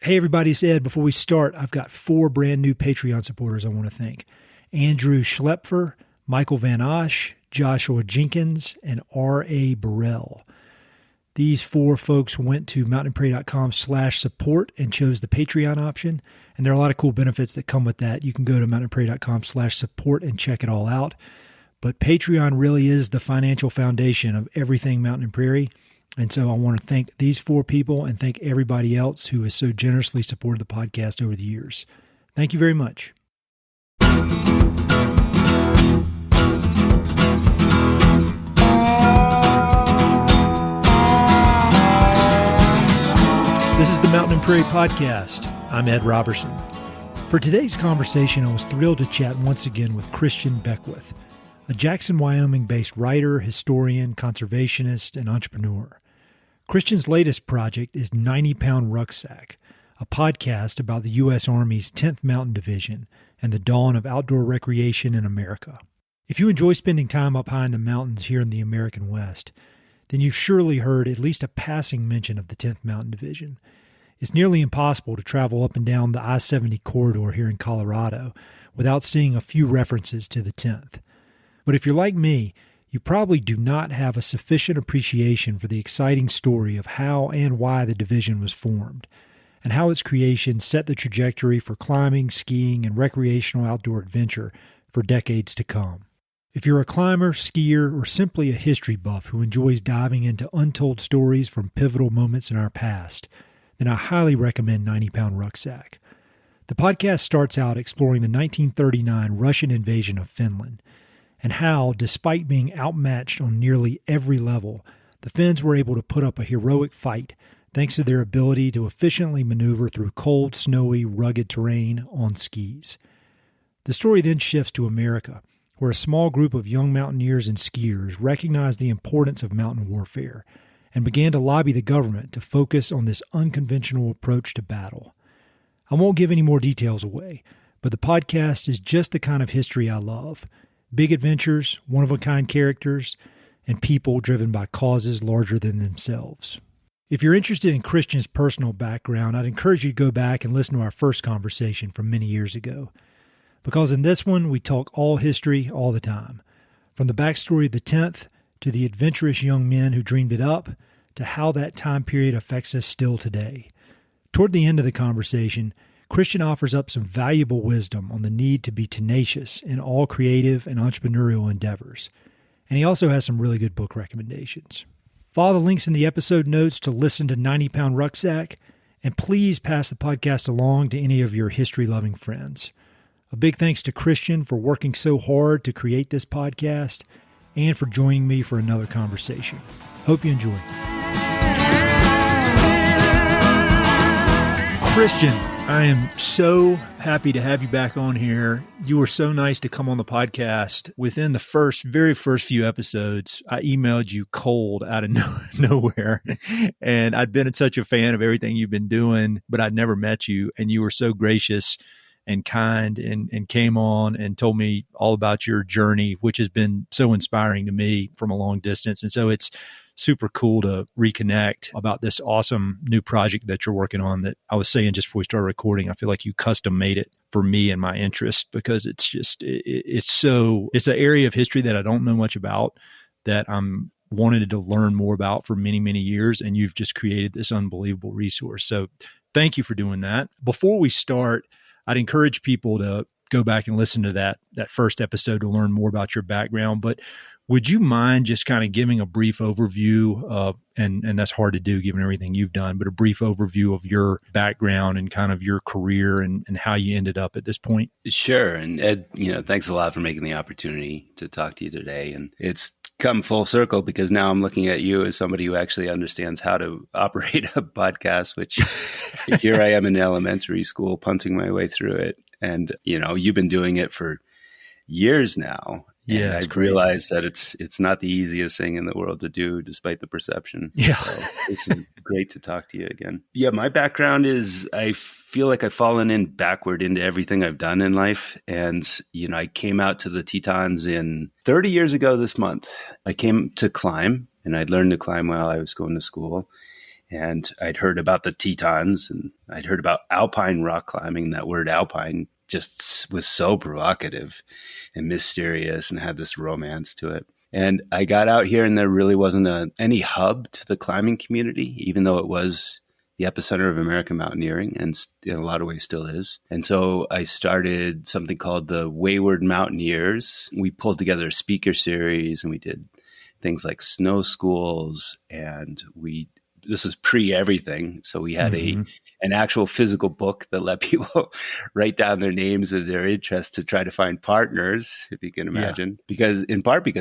Hey everybody, it's Ed. Before we start, I've got 4 brand new Patreon supporters I want to thank. Andrew Schlepfer, Michael Van Osh, Joshua Jenkins, and R.A. Burrell. These 4 folks went to mountainprairie.com/support and chose the Patreon option. And there are a lot of cool benefits that come with that. You can go to mountainprairie.com/support and check it all out. But Patreon really is the financial foundation of everything Mountain and Prairie. And so I want to thank these 4 people and thank everybody else who has so generously supported the podcast over the years. Thank you very much. This is the Mountain and Prairie Podcast. I'm Ed Robertson. For today's conversation, I was thrilled to chat once again with Christan Beckwith, a Jackson, Wyoming-based writer, historian, conservationist, and entrepreneur. Christian's latest project is 90-Pound Rucksack, a podcast about the U.S. Army's 10th Mountain Division and the dawn of outdoor recreation in America. If you enjoy spending time up high in the mountains here in the American West, then you've surely heard at least a passing mention of the 10th Mountain Division. It's nearly impossible to travel up and down the I-70 corridor here in Colorado without seeing a few references to the 10th. But if you're like me, you probably do not have a sufficient appreciation for the exciting story of how and why the division was formed, and how its creation set the trajectory for climbing, skiing, and recreational outdoor adventure for decades to come. If you're a climber, skier, or simply a history buff who enjoys diving into untold stories from pivotal moments in our past, then I highly recommend 90-Pound Rucksack. The podcast starts out exploring the 1939 Russian invasion of Finland, and how, despite being outmatched on nearly every level, the Finns were able to put up a heroic fight thanks to their ability to efficiently maneuver through cold, snowy, rugged terrain on skis. The story then shifts to America, where a small group of young mountaineers and skiers recognized the importance of mountain warfare and began to lobby the government to focus on this unconventional approach to battle. I won't give any more details away, but the podcast is just the kind of history I love. Big adventures, one-of-a-kind characters, and people driven by causes larger than themselves. If you're interested in Christian's personal background, I'd encourage you to go back and listen to our first conversation from many years ago. Because in this one, we talk all history all the time. From the backstory of the 10th, to the adventurous young men who dreamed it up, to how that time period affects us still today. Toward the end of the conversation, Christan offers up some valuable wisdom on the need to be tenacious in all creative and entrepreneurial endeavors. And he also has some really good book recommendations. Follow the links in the episode notes to listen to 90-Pound Rucksack, and please pass the podcast along to any of your history-loving friends. A big thanks to Christan for working so hard to create this podcast and for joining me for another conversation. Hope you enjoy. Christan, I am so happy to have you back on here. You were so nice to come on the podcast. Within the very first few episodes, I emailed you cold out of nowhere. And I'd been such a fan of everything you've been doing, but I'd never met you. And you were so gracious and kind and came on and told me all about your journey, which has been so inspiring to me from a long distance. And so it's super cool to reconnect about this awesome new project that you're working on that I was saying just before we started recording. I feel like you custom made it for me and my interest because it's just, it's an area of history that I don't know much about that I'm wanted to learn more about for many, many years. And you've just created this unbelievable resource. So thank you for doing that. Before we start, I'd encourage people to go back and listen to that first episode to learn more about your background. But would you mind just kind of giving a brief overview of, and that's hard to do given everything you've done, but a brief overview of your background and kind of your career and how you ended up at this point? Sure. And Ed, thanks a lot for making the opportunity to talk to you today. And it's come full circle because now I'm looking at you as somebody who actually understands how to operate a podcast, which here I am in elementary school punting my way through it. And, you've been doing it for years now. Yeah, I've realized that it's not the easiest thing in the world to do, despite the perception. Yeah, so this is great to talk to you again. Yeah, my background is I feel like I've fallen in backward into everything I've done in life, and I came out to the Tetons 30 years ago this month. I came to climb, and I'd learned to climb while I was going to school. And I'd heard about the Tetons, and I'd heard about alpine rock climbing. That word alpine just was so provocative and mysterious and had this romance to it. And I got out here, and there really wasn't any hub to the climbing community, even though it was the epicenter of American mountaineering, and in a lot of ways still is. And so I started something called the Wayward Mountaineers. We pulled together a speaker series, and we did things like snow schools, and this was pre-everything. So we had an actual physical book that let people write down their names and their interests to try to find partners, if you can imagine, because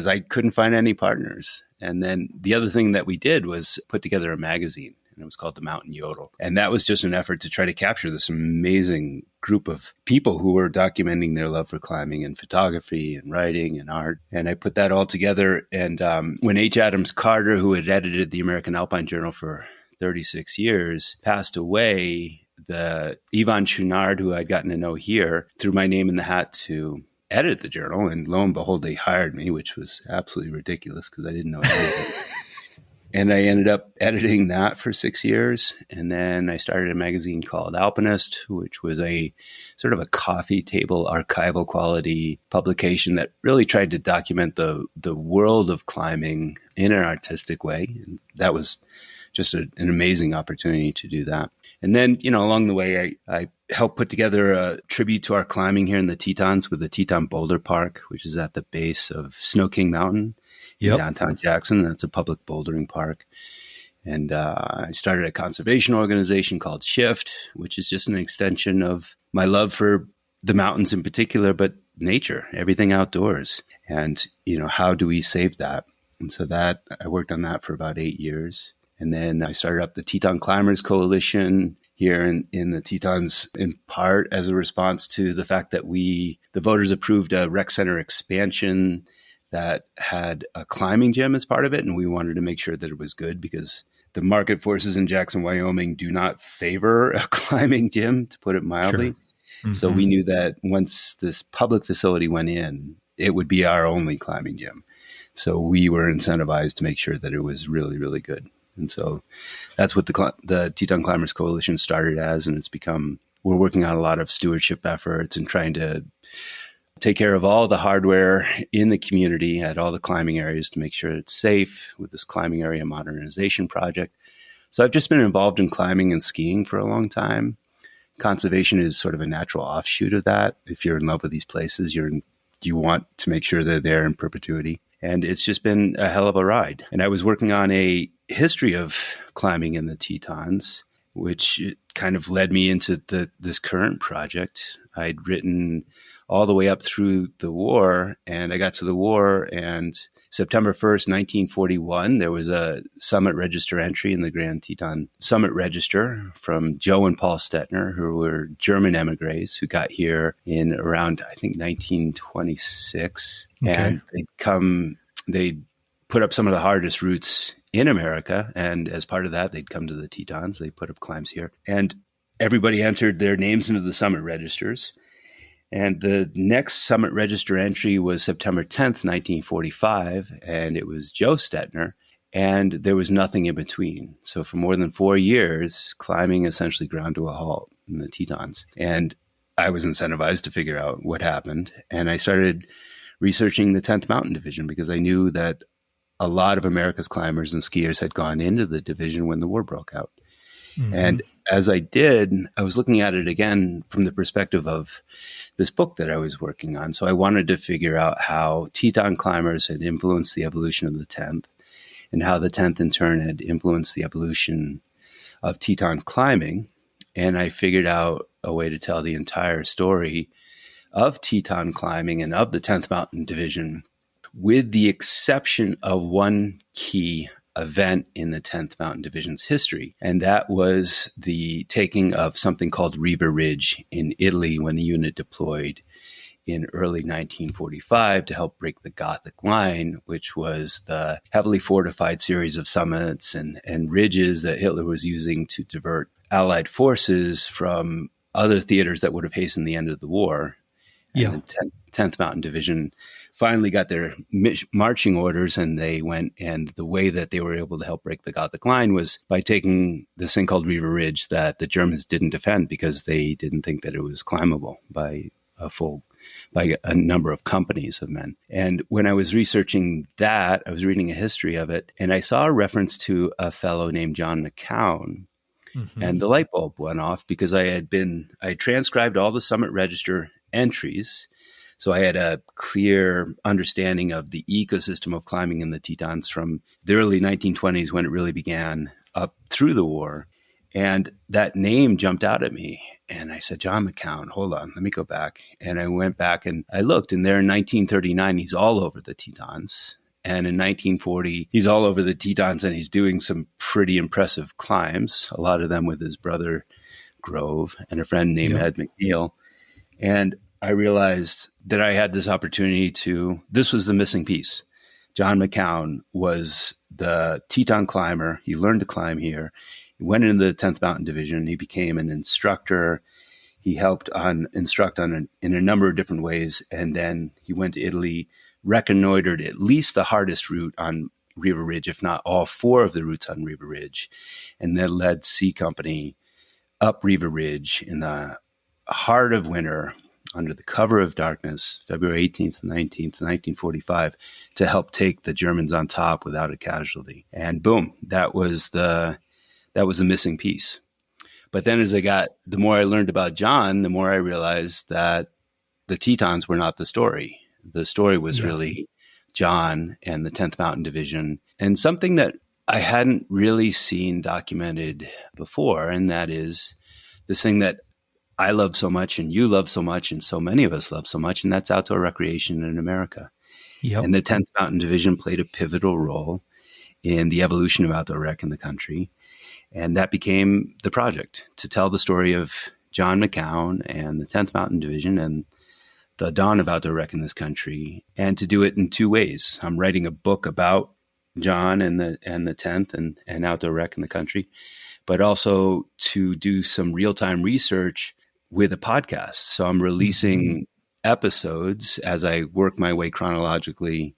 I couldn't find any partners. And then the other thing that we did was put together a magazine, and it was called The Mountain Yodel. And that was just an effort to try to capture this amazing group of people who were documenting their love for climbing and photography and writing and art. And I put that all together. And when H. Adams Carter, who had edited the American Alpine Journal for 36 years, passed away, the Yvon Chouinard, who I'd gotten to know here, threw my name in the hat to edit the journal. And lo and behold, they hired me, which was absolutely ridiculous because I didn't know anything. And I ended up editing that for 6 years. And then I started a magazine called Alpinist, which was a sort of a coffee table archival quality publication that really tried to document the world of climbing in an artistic way. And that was just an amazing opportunity to do that. And then, along the way, I helped put together a tribute to our climbing here in the Tetons with the Teton Boulder Park, which is at the base of Snow King Mountain. In downtown Jackson. That's a public bouldering park. And I started a conservation organization called Shift, which is just an extension of my love for the mountains in particular, but nature, everything outdoors. And, how do we save that? And so I worked on that for about 8 years. And then I started up the Teton Climbers Coalition here in the Tetons, in part as a response to the fact that the voters approved a rec center expansion that had a climbing gym as part of it. And we wanted to make sure that it was good because the market forces in Jackson, Wyoming do not favor a climbing gym, to put it mildly. Sure. Mm-hmm. So we knew that once this public facility went in, it would be our only climbing gym. So we were incentivized to make sure that it was really, really good. And so that's what the Teton Climbers Coalition started as. And we're working on a lot of stewardship efforts and trying to take care of all the hardware in the community at all the climbing areas to make sure it's safe with this climbing area modernization project. So I've just been involved in climbing and skiing for a long time. Conservation is sort of a natural offshoot of that. If you're in love with these places, you want to make sure they're there in perpetuity. And it's just been a hell of a ride. And I was working on a history of climbing in the Tetons, which kind of led me into this current project. I'd written all the way up through the war, and I got to the war, and September 1st, 1941, there was a Summit Register entry in the Grand Teton Summit Register from Joe and Paul Stettner, who were German emigres who got here in around, I think, 1926. Okay. And they'd put up some of the hardest routes in America, and as part of that, they'd come to the Tetons. They put up climbs here, and everybody entered their names into the Summit Registers. And the next Summit Register entry was September 10th, 1945, and it was Joe Stettner, and there was nothing in between. So for more than 4 years, climbing essentially ground to a halt in the Tetons. And I was incentivized to figure out what happened, and I started researching the 10th Mountain Division because I knew that a lot of America's climbers and skiers had gone into the division when the war broke out. Mm-hmm. And as I did, I was looking at it again from the perspective of this book that I was working on. So I wanted to figure out how Teton climbers had influenced the evolution of the 10th and how the 10th in turn had influenced the evolution of Teton climbing. And I figured out a way to tell the entire story of Teton climbing and of the 10th Mountain Division, with the exception of one key event in the 10th Mountain Division's history. And that was the taking of something called Riva Ridge in Italy when the unit deployed in early 1945 to help break the Gothic Line, which was the heavily fortified series of summits and ridges that Hitler was using to divert Allied forces from other theaters that would have hastened the end of the war. And the 10th Mountain Division finally got their marching orders, and they went, and the way that they were able to help break the Gothic line was by taking this thing called Riva Ridge that the Germans didn't defend because they didn't think that it was climbable by a number of companies of men. And when I was researching that, I was reading a history of it, and I saw a reference to a fellow named John McCown. Mm-hmm. And the light bulb went off because I transcribed all the Summit Register entries. So I had a clear understanding of the ecosystem of climbing in the Tetons from the early 1920s when it really began up through the war. And that name jumped out at me. And I said, John McCown, hold on, let me go back. And I went back and I looked, and there in 1939, he's all over the Tetons. And in 1940, he's all over the Tetons, and he's doing some pretty impressive climbs, a lot of them with his brother Grove and a friend named Ed McNeil. And I realized that I had this opportunity this was the missing piece. John McCown was the Teton climber. He learned to climb here. He went into the 10th Mountain Division. He became an instructor. He helped instruct in a number of different ways. And then he went to Italy, reconnoitered at least the hardest route on Riva Ridge, if not all 4 of the routes on Riva Ridge, and then led C Company up Riva Ridge in the heart of winter under the cover of darkness, February 18th and 19th, 1945, to help take the Germans on top without a casualty. And boom, that was the missing piece. But then the more I learned about John, the more I realized that the Tetons were not the story. The story was really John and the 10th Mountain Division, and something that I hadn't really seen documented before. And that is this thing that I love so much, and you love so much, and so many of us love so much, and that's outdoor recreation in America. Yep. And the 10th Mountain Division played a pivotal role in the evolution of outdoor rec in the country. And that became the project, to tell the story of John McCown and the 10th Mountain Division and the dawn of outdoor rec in this country, and to do it in 2 ways. I'm writing a book about John and the 10th and outdoor rec in the country, but also to do some real-time research with a podcast. So I'm releasing episodes as I work my way chronologically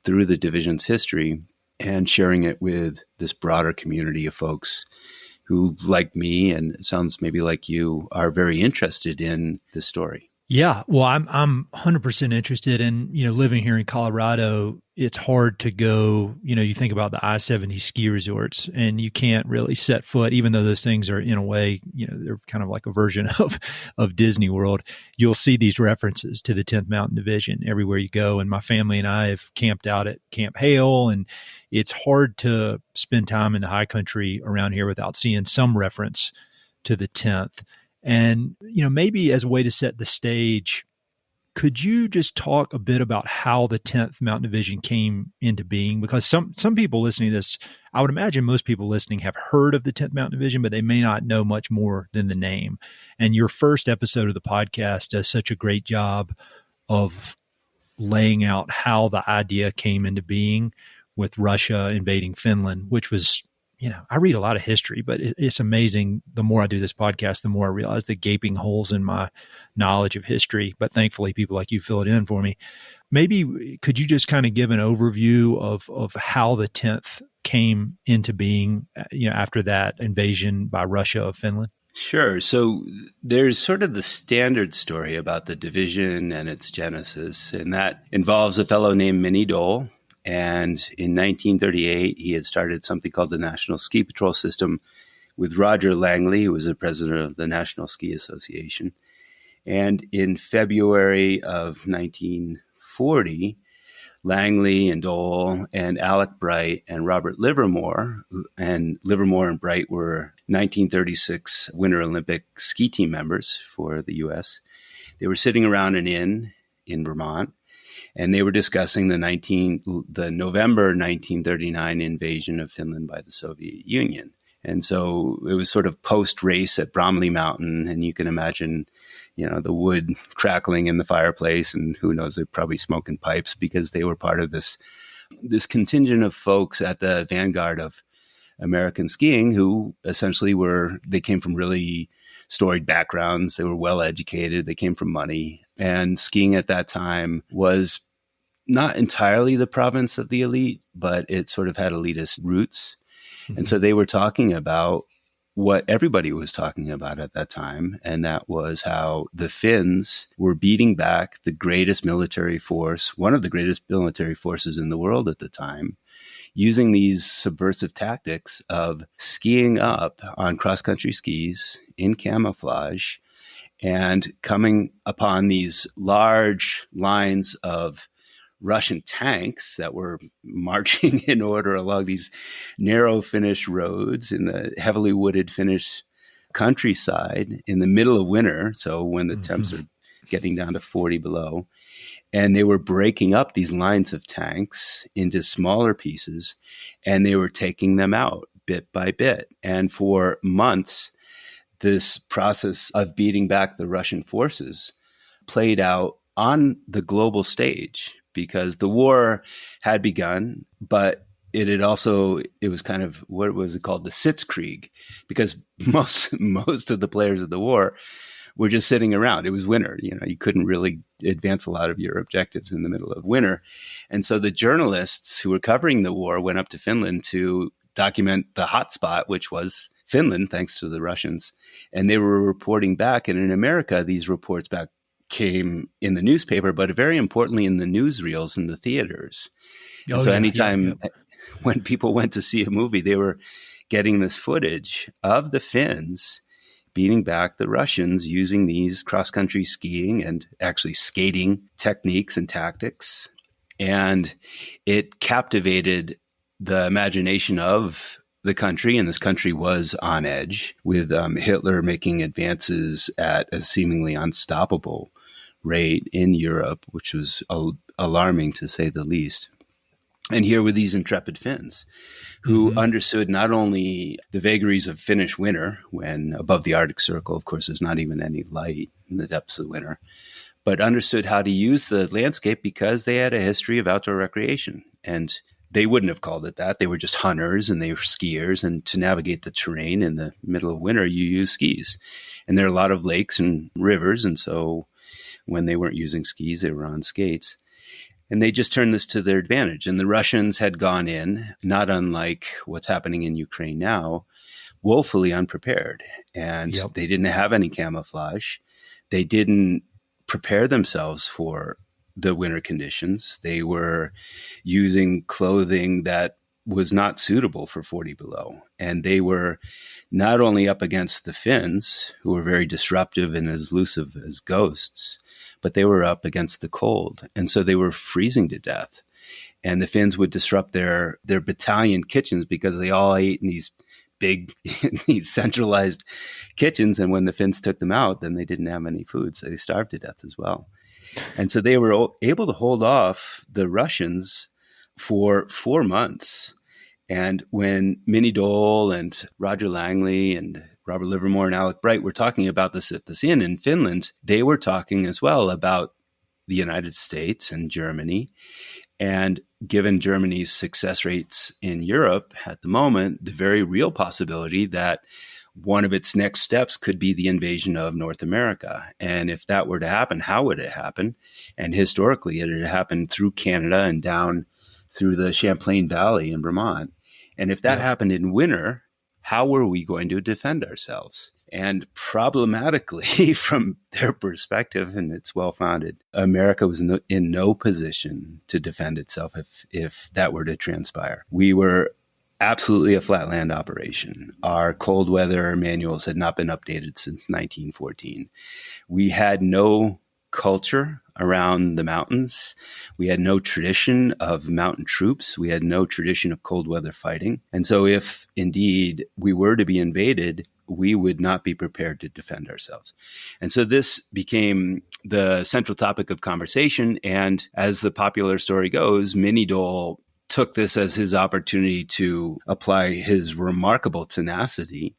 through the division's history and sharing it with this broader community of folks who, like me, and it sounds maybe like you, are very interested in this story. Yeah, well, I'm 100% interested in, living here in Colorado. It's hard to go, you think about the I-70 ski resorts, and you can't really set foot, even though those things are, in a way, they're kind of like a version of Disney World. You'll see these references to the 10th Mountain Division everywhere you go. And my family and I have camped out at Camp Hale, and it's hard to spend time in the high country around here without seeing some reference to the 10th. And, maybe as a way to set the stage, could you just talk a bit about how the 10th Mountain Division came into being? Because some people listening to this, I would imagine most people listening have heard of the 10th Mountain Division, but they may not know much more than the name. And your first episode of the podcast does such a great job of laying out how the idea came into being with Russia invading Finland, which was, I read a lot of history, but it's amazing. The more I do this podcast, the more I realize the gaping holes in my knowledge of history. But thankfully, people like you fill it in for me. Maybe could you just kind of give an overview of how the 10th came into being, after that invasion by Russia of Finland? Sure. So there's sort of the standard story about the division and its genesis, and that involves a fellow named Minnie Dole. And in 1938, he had started something called the National Ski Patrol System with Roger Langley, who was the president of the National Ski Association. And in February of 1940, Langley and Dole and Alec Bright and Robert Livermore, and Livermore and Bright were 1936 Winter Olympic ski team members for the U.S. They were sitting around an inn in Vermont, and they were discussing the November 1939 invasion of Finland by the Soviet Union. And so it was sort of post-race at Bromley Mountain, and you can imagine, the wood crackling in the fireplace, and who knows, they're probably smoking pipes because they were part of this contingent of folks at the vanguard of American skiing who essentially they came from really storied backgrounds. They were well educated. They came from money. And skiing at that time was not entirely the province of the elite, but it sort of had elitist roots. Mm-hmm. And so they were talking about what everybody was talking about at that time, and that was how the Finns were beating back the greatest military force, one of the greatest military forces in the world at the time, using these subversive tactics of skiing up on cross-country skis in camouflage and coming upon these large lines of Russian tanks that were marching in order along these narrow Finnish roads in the heavily wooded Finnish countryside in the middle of winter. So when the temps are getting down to 40 below, and they were breaking up these lines of tanks into smaller pieces, and they were taking them out bit by bit. And for months, this process of beating back the Russian forces played out on the global stage, because the war had begun, but it was kind of, what was it called? The Sitzkrieg, because most of the players of the war were just sitting around. It was winter. You couldn't really advance a lot of your objectives in the middle of winter. And so the journalists who were covering the war went up to Finland to document the hotspot, which was Finland, thanks to the Russians. And they were reporting back. And in America, these reports back came in the newspaper, but very importantly in the newsreels in the theaters. Anytime when people went to see a movie, they were getting this footage of the Finns beating back the Russians using these cross-country skiing and actually skating techniques and tactics. And it captivated the imagination of the country, and this country was on edge, with Hitler making advances at a seemingly unstoppable rate in Europe, which was alarming to say the least. And here were these intrepid Finns who understood not only the vagaries of Finnish winter, when above the Arctic Circle, of course, there's not even any light in the depths of winter, but understood how to use the landscape because they had a history of outdoor recreation. And they wouldn't have called it that. They were just hunters and they were skiers. And to navigate the terrain in the middle of winter, you use skis. And there are a lot of lakes and rivers. And so when they weren't using skis, they were on skates. And they just turned this to their advantage. And the Russians had gone in, not unlike what's happening in Ukraine now, woefully unprepared. And they didn't have any camouflage. They didn't prepare themselves for the winter conditions. They were using clothing that was not suitable for 40 below. And they were not only up against the Finns, who were very disruptive and as elusive as ghosts, but they were up against the cold. And so they were freezing to death. And the Finns would disrupt their battalion kitchens because they all ate in these big, these centralized kitchens. And when the Finns took them out, then they didn't have any food. So they starved to death as well. And so they were able to hold off the Russians for 4 months. And when Minnie Dole and Roger Langley and Robert Livermore and Alec Bright were talking about this at this inn in Finland, they were talking as well about the United States and Germany. And given Germany's success rates in Europe at the moment, the very real possibility that one of its next steps could be the invasion of North America. And if that were to happen, how would it happen? And historically, it had happened through Canada and down through the Champlain Valley in Vermont. And if that happened in winter, how were we going to defend ourselves? And problematically, from their perspective, and it's well-founded, America was in no position to defend itself if that were to transpire. We were absolutely a flatland operation. Our cold weather manuals had not been updated since 1914. We had no culture around the mountains. We had no tradition of mountain troops. We had no tradition of cold weather fighting. And so if indeed we were to be invaded, we would not be prepared to defend ourselves. And so this became the central topic of conversation. And as the popular story goes, Minnie Dole took this as his opportunity to apply his remarkable tenacity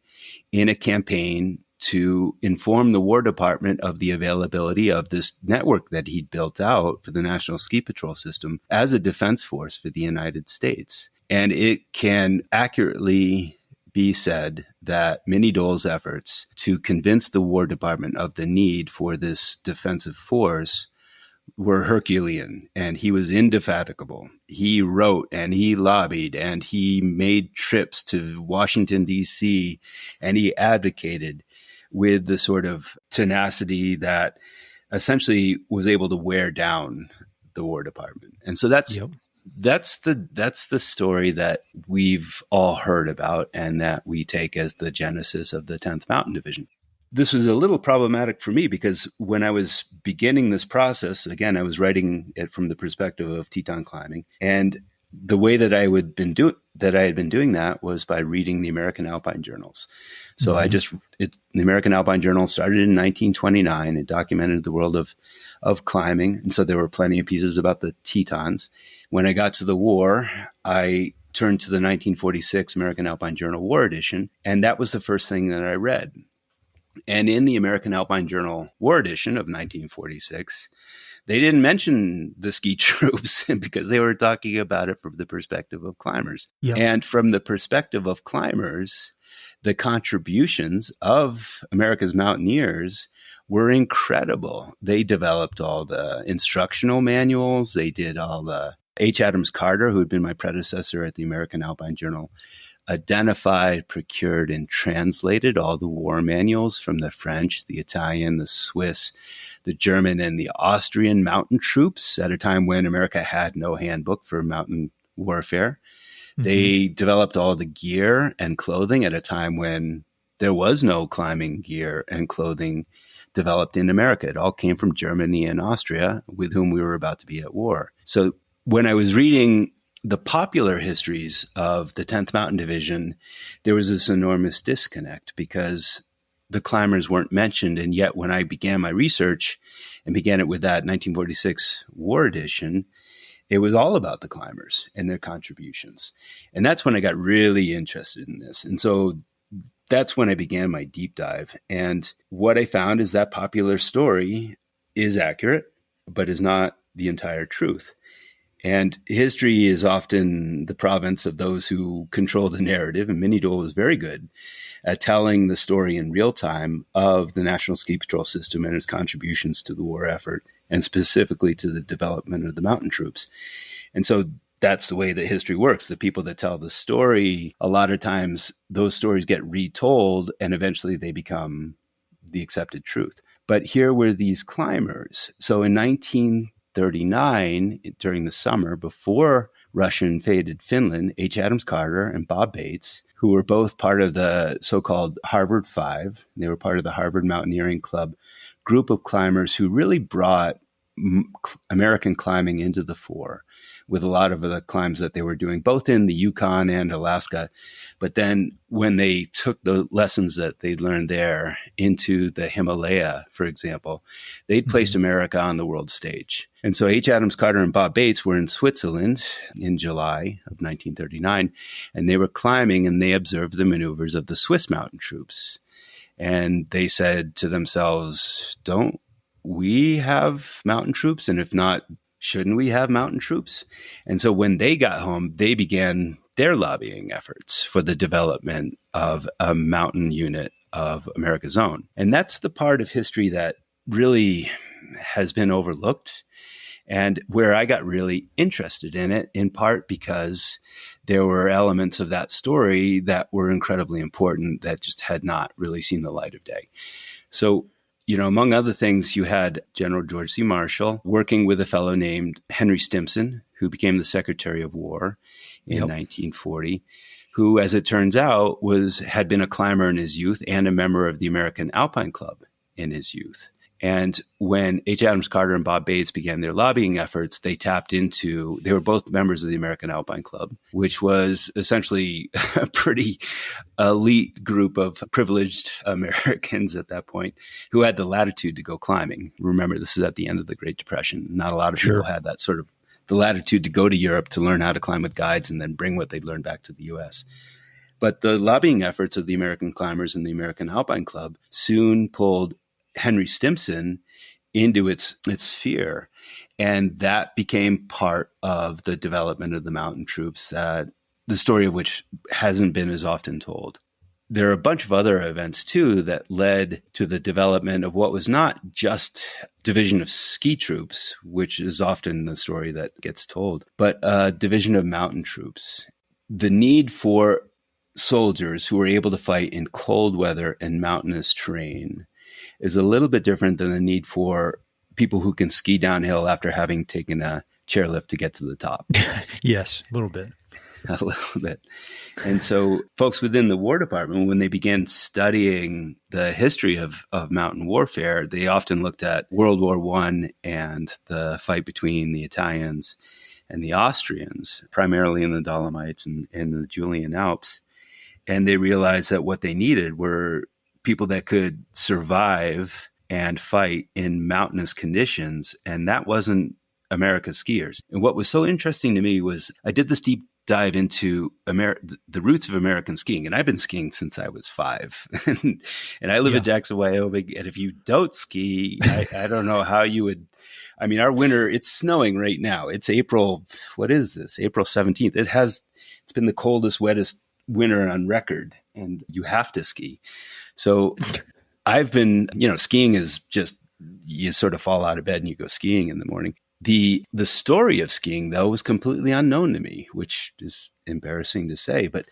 in a campaign to inform the War Department of the availability of this network that he'd built out for the National Ski Patrol System as a defense force for the United States. And it can accurately be said that Minnie Dole's efforts to convince the War Department of the need for this defensive force were Herculean, and he was indefatigable. He wrote and he lobbied and he made trips to Washington, D.C., and he advocated with the sort of tenacity that essentially was able to wear down the War Department. And so that's the story that we've all heard about and that we take as the genesis of the 10th Mountain Division. This was a little problematic for me because when I was beginning this process, again, I was writing it from the perspective of Teton climbing. And the way that I had been doing that was by reading the American Alpine Journals. So the American Alpine Journal started in 1929. It documented the world of climbing. And so there were plenty of pieces about the Tetons. When I got to the war, I turned to the 1946 American Alpine Journal War Edition. And that was the first thing that I read. And in the American Alpine Journal War Edition of 1946, they didn't mention the ski troops because they were talking about it from the perspective of climbers. Yep. And from the perspective of climbers, the contributions of America's mountaineers were incredible. They developed all the instructional manuals. They did all the H. Adams Carter, who had been my predecessor at the American Alpine Journal, identified, procured, and translated all the war manuals from the French, the Italian, the Swiss, the German, and the Austrian mountain troops at a time when America had no handbook for mountain warfare. Mm-hmm. They developed all the gear and clothing at a time when there was no climbing gear and clothing developed in America. It all came from Germany and Austria, with whom we were about to be at war. So when I was reading the popular histories of the 10th Mountain Division, there was this enormous disconnect because the climbers weren't mentioned. And yet when I began my research and began it with that 1946 War Edition, it was all about the climbers and their contributions. And that's when I got really interested in this. And so that's when I began my deep dive. And what I found is that popular story is accurate, but is not the entire truth. And history is often the province of those who control the narrative. And Minnie Dole was very good at telling the story in real time of the National Ski Patrol System and its contributions to the war effort, and specifically to the development of the mountain troops. And so that's the way that history works. The people that tell the story, a lot of times those stories get retold and eventually they become the accepted truth. But here were these climbers. So in 1939, during the summer, before Russia invaded Finland, H. Adams Carter and Bob Bates, who were both part of the so-called Harvard Five, they were part of the Harvard Mountaineering Club group of climbers who really brought American climbing into the fore with a lot of the climbs that they were doing, both in the Yukon and Alaska. But then when they took the lessons that they learned there into the Himalaya, for example, they placed America on the world stage. And so H. Adams Carter and Bob Bates were in Switzerland in July of 1939, and they were climbing and they observed the maneuvers of the Swiss mountain troops. And they said to themselves, don't we have mountain troops? And if not, shouldn't we have mountain troops? And so when they got home, they began their lobbying efforts for the development of a mountain unit of America's own. And that's the part of history that really has been overlooked and where I got really interested in it, in part because there were elements of that story that were incredibly important that just had not really seen the light of day. So, you know, among other things, you had General George C. Marshall working with a fellow named Henry Stimson, who became the Secretary of War in 1940, who, as it turns out, had been a climber in his youth and a member of the American Alpine Club in his youth. And when H. Adams Carter and Bob Bates began their lobbying efforts, they were both members of the American Alpine Club, which was essentially a pretty elite group of privileged Americans at that point who had the latitude to go climbing. Remember, this is at the end of the Great Depression. Not a lot of people had that sort of the latitude to go to Europe to learn how to climb with guides and then bring what they'd learned back to the U.S. But the lobbying efforts of the American climbers and the American Alpine Club soon pulled Henry Stimson into its sphere. And that became part of the development of the mountain troops, the story of which hasn't been as often told. there are a bunch of other events too that led to the development of what was not just division of ski troops, which is often the story that gets told, but a division of mountain troops. The need for soldiers who are able to fight in cold weather and mountainous terrain is a little bit different than the need for people who can ski downhill after having taken a chairlift to get to the top. Yes, a little bit. A little bit. And so folks within the War Department, when they began studying the history of mountain warfare, they often looked at World War I and the fight between the Italians and the Austrians, primarily in the Dolomites and the Julian Alps. And they realized that what they needed were people that could survive and fight in mountainous conditions. And that wasn't America's skiers. And what was so interesting to me was I did this deep dive into the roots of American skiing. And I've been skiing since I was 5. And I live in Jackson, Wyoming. And if you don't ski, I don't know how you would. I mean, our winter, it's snowing right now. It's April. What is this? April 17th. It's been the coldest, wettest winter on record. And you have to ski. So I've been, skiing is just, you sort of fall out of bed and you go skiing in the morning. The story of skiing, though, was completely unknown to me, which is embarrassing to say. But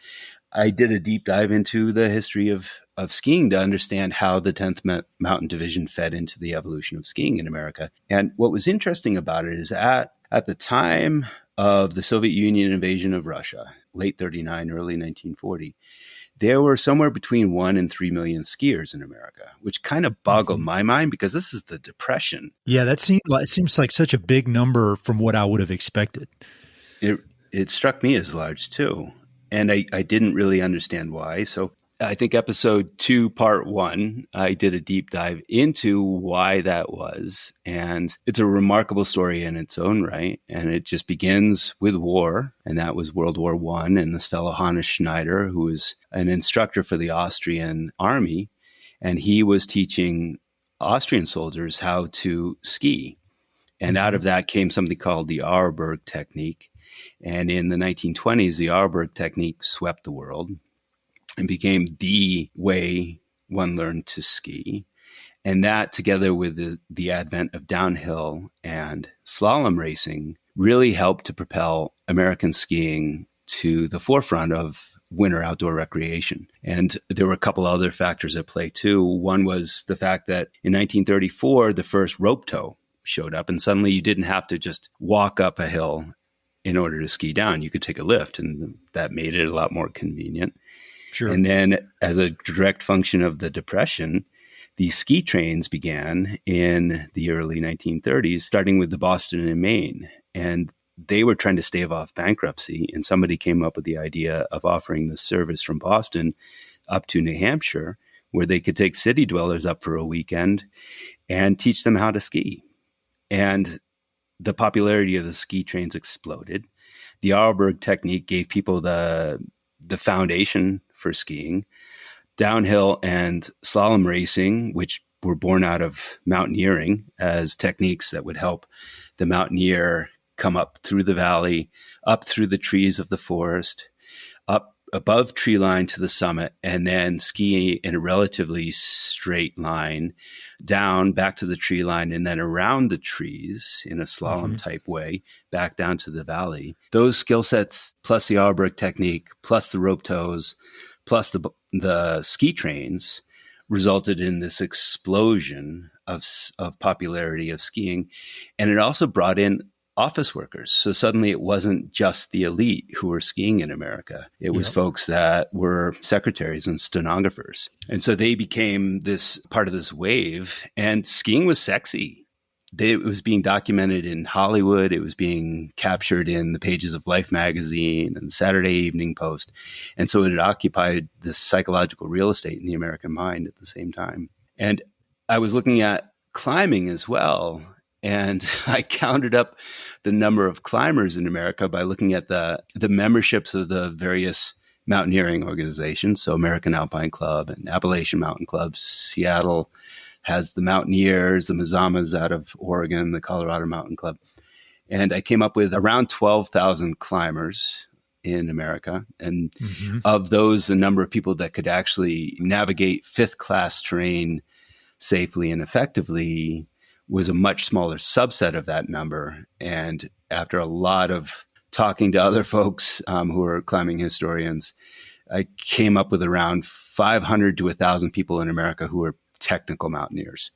I did a deep dive into the history of skiing to understand how the 10th Mountain Division fed into the evolution of skiing in America. And what was interesting about it is at the time of the Soviet Union invasion of Russia, late 39, early 1940, there were somewhere between 1 and 3 million skiers in America, which kind of boggled my mind because this is the Depression. Yeah, it seems like such a big number from what I would have expected. It struck me as large too. And I didn't really understand why. So I think episode 2, part 1, I did a deep dive into why that was. And it's a remarkable story in its own right. And it just begins with war. And that was World War I. And this fellow, Hannes Schneider, who was an instructor for the Austrian army. And he was teaching Austrian soldiers how to ski. And out of that came something called the Auerberg technique. And in the 1920s, the Auerberg technique swept the world and became the way one learned to ski. And that, together with the advent of downhill and slalom racing, really helped to propel American skiing to the forefront of winter outdoor recreation. And there were a couple other factors at play too. One was the fact that in 1934, the first rope tow showed up, and suddenly you didn't have to just walk up a hill in order to ski down. You could take a lift, and that made it a lot more convenient. Sure. And then as a direct function of the Depression, the ski trains began in the early 1930s, starting with the Boston and Maine. And they were trying to stave off bankruptcy. And somebody came up with the idea of offering the service from Boston up to New Hampshire, where they could take city dwellers up for a weekend and teach them how to ski. And the popularity of the ski trains exploded. The Auerberg technique gave people the foundation for skiing. Downhill and slalom racing, which were born out of mountaineering as techniques that would help the mountaineer come up through the valley, up through the trees of the forest, up above tree line to the summit, and then ski in a relatively straight line down back to the tree line and then around the trees in a slalom type way back down to the valley. Those skill sets, plus the Auerberg technique, plus the rope tows, plus the ski trains, resulted in this explosion of popularity of skiing. And it also brought in office workers. So suddenly it wasn't just the elite who were skiing in America. It was folks that were secretaries and stenographers. And so they became this part of this wave, and skiing was sexy. It was being documented in Hollywood. It was being captured in the pages of Life magazine and Saturday Evening Post. And so it had occupied this psychological real estate in the American mind at the same time. And I was looking at climbing as well. And I counted up the number of climbers in America by looking at the memberships of the various mountaineering organizations. So American Alpine Club and Appalachian Mountain Club. Seattle has the Mountaineers, the Mazamas out of Oregon, the Colorado Mountain Club. And I came up with around 12,000 climbers in America. And Mm-hmm. of those, the number of people that could actually navigate fifth class terrain safely and effectively was a much smaller subset of that number. And after a lot of talking to other folks who are climbing historians, I came up with around 500 to 1,000 people in America who are technical mountaineers.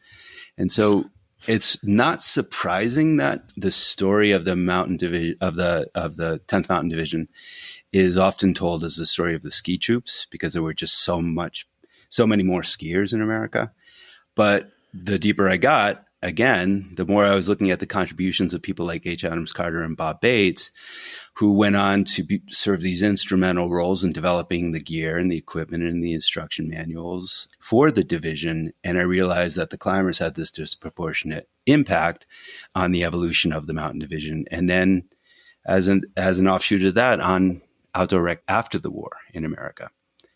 And so it's not surprising that the story of the mountain division of the 10th Mountain Division is often told as the story of the ski troops, because there were just so many more skiers in America. But the deeper I got, again, the more I was looking at the contributions of people like H. Adams Carter and Bob Bates, who went on to serve these instrumental roles in developing the gear and the equipment and the instruction manuals for the division. And I realized that the climbers had this disproportionate impact on the evolution of the mountain division. And then as an offshoot of that, on outdoor rec after the war in America.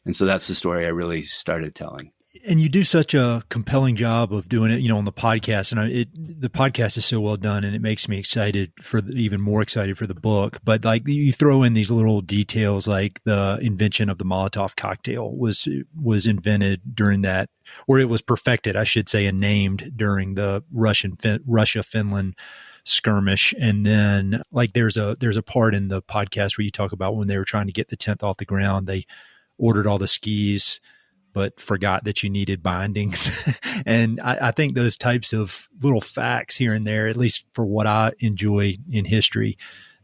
And so that's the story I really started telling. And you do such a compelling job of doing it, on the podcast. And the podcast is so well done, and it makes me excited even more excited for the book. But like you throw in these little details, like the invention of the Molotov cocktail was invented during that, or it was perfected, I should say, and named during the Russia-Finland skirmish. And then like there's a part in the podcast where you talk about when they were trying to get the 10th off the ground, they ordered all the skis, but forgot that you needed bindings. And I think those types of little facts here and there, at least for what I enjoy in history,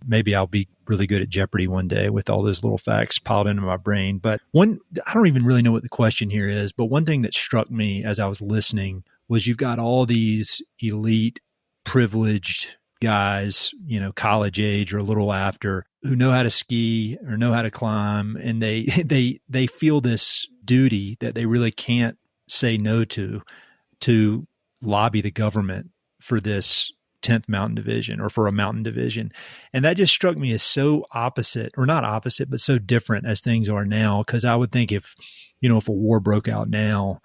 maybe I'll be really good at Jeopardy one day with all those little facts piled into my brain. But I don't even really know what the question here is, but one thing that struck me as I was listening was you've got all these elite, privileged guys, college age or a little after, who know how to ski or know how to climb, and they feel this duty that they really can't say no to lobby the government for this 10th Mountain Division or for a mountain division. And that just struck me as so opposite, or not opposite, but so different as things are now. Because I would think if a war broke out now,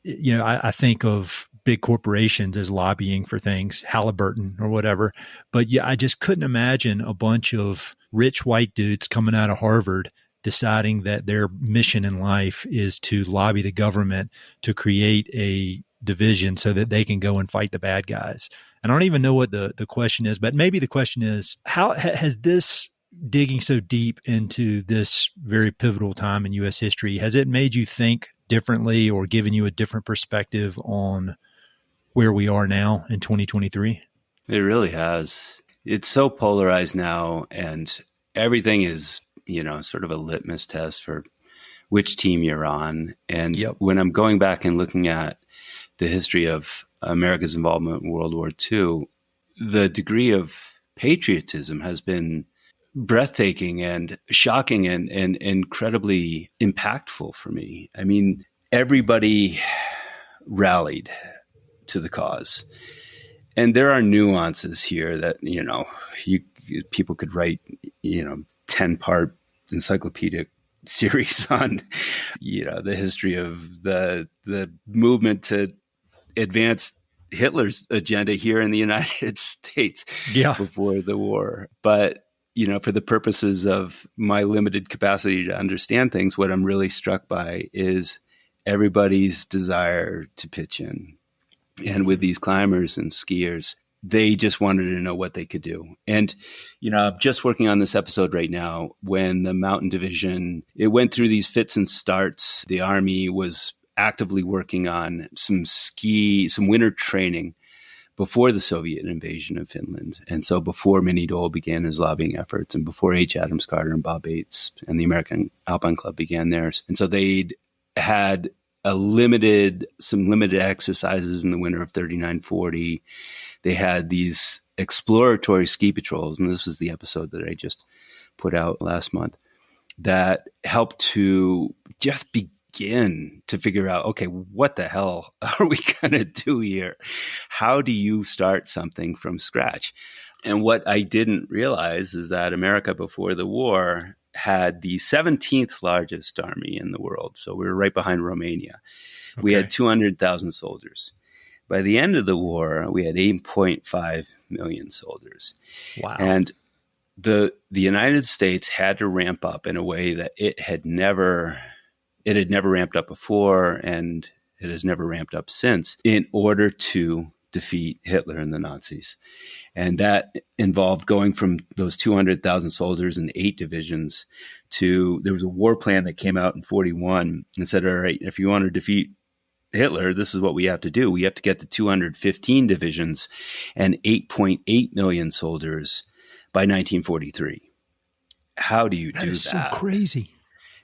I think of big corporations as lobbying for things, Halliburton or whatever. But yeah, I just couldn't imagine a bunch of rich white dudes coming out of Harvard deciding that their mission in life is to lobby the government to create a division so that they can go and fight the bad guys. And I don't even know what the question is, but maybe the question is, how has this digging so deep into this very pivotal time in U.S. history, has it made you think differently or given you a different perspective on where we are now in 2023? It really has. It's so polarized now, and everything is, sort of a litmus test for which team you're on. And when I'm going back and looking at the history of America's involvement in World War II, the degree of patriotism has been breathtaking and shocking and incredibly impactful for me. I mean, everybody rallied to the cause. And there are nuances here that, people could write, 10-part encyclopedic series on, the history of the movement to advance Hitler's agenda here in the United States before the war. But, for the purposes of my limited capacity to understand things, what I'm really struck by is everybody's desire to pitch in. And with these climbers and skiers, they just wanted to know what they could do. And, I'm just working on this episode right now when the Mountain Division, it went through these fits and starts. The Army was actively working on some winter training before the Soviet invasion of Finland. And so before Minnie Dole began his lobbying efforts, and before H. Adams Carter and Bob Bates and the American Alpine Club began theirs. And so they'd had some limited exercises in the winter of 39-40. They had these exploratory ski patrols, and this was the episode that I just put out last month, that helped to just begin to figure out, okay, what the hell are we going to do here? How do you start something from scratch? And what I didn't realize is that America before the war had the 17th largest army in the world. So we were right behind Romania. Okay. We had 200,000 soldiers. By the end of the war, we had 8.5 million soldiers. Wow. And the United States had to ramp up in a way that it had never ramped up before, and it has never ramped up since, in order to defeat Hitler and the Nazis. And that involved going from those 200,000 soldiers in 8 divisions to, there was a war plan that came out in 41 and said, all right, if you want to defeat Hitler, this is what we have to do. We have to get to 215 divisions and 8.8 million soldiers by 1943. How do you do that? That is so crazy.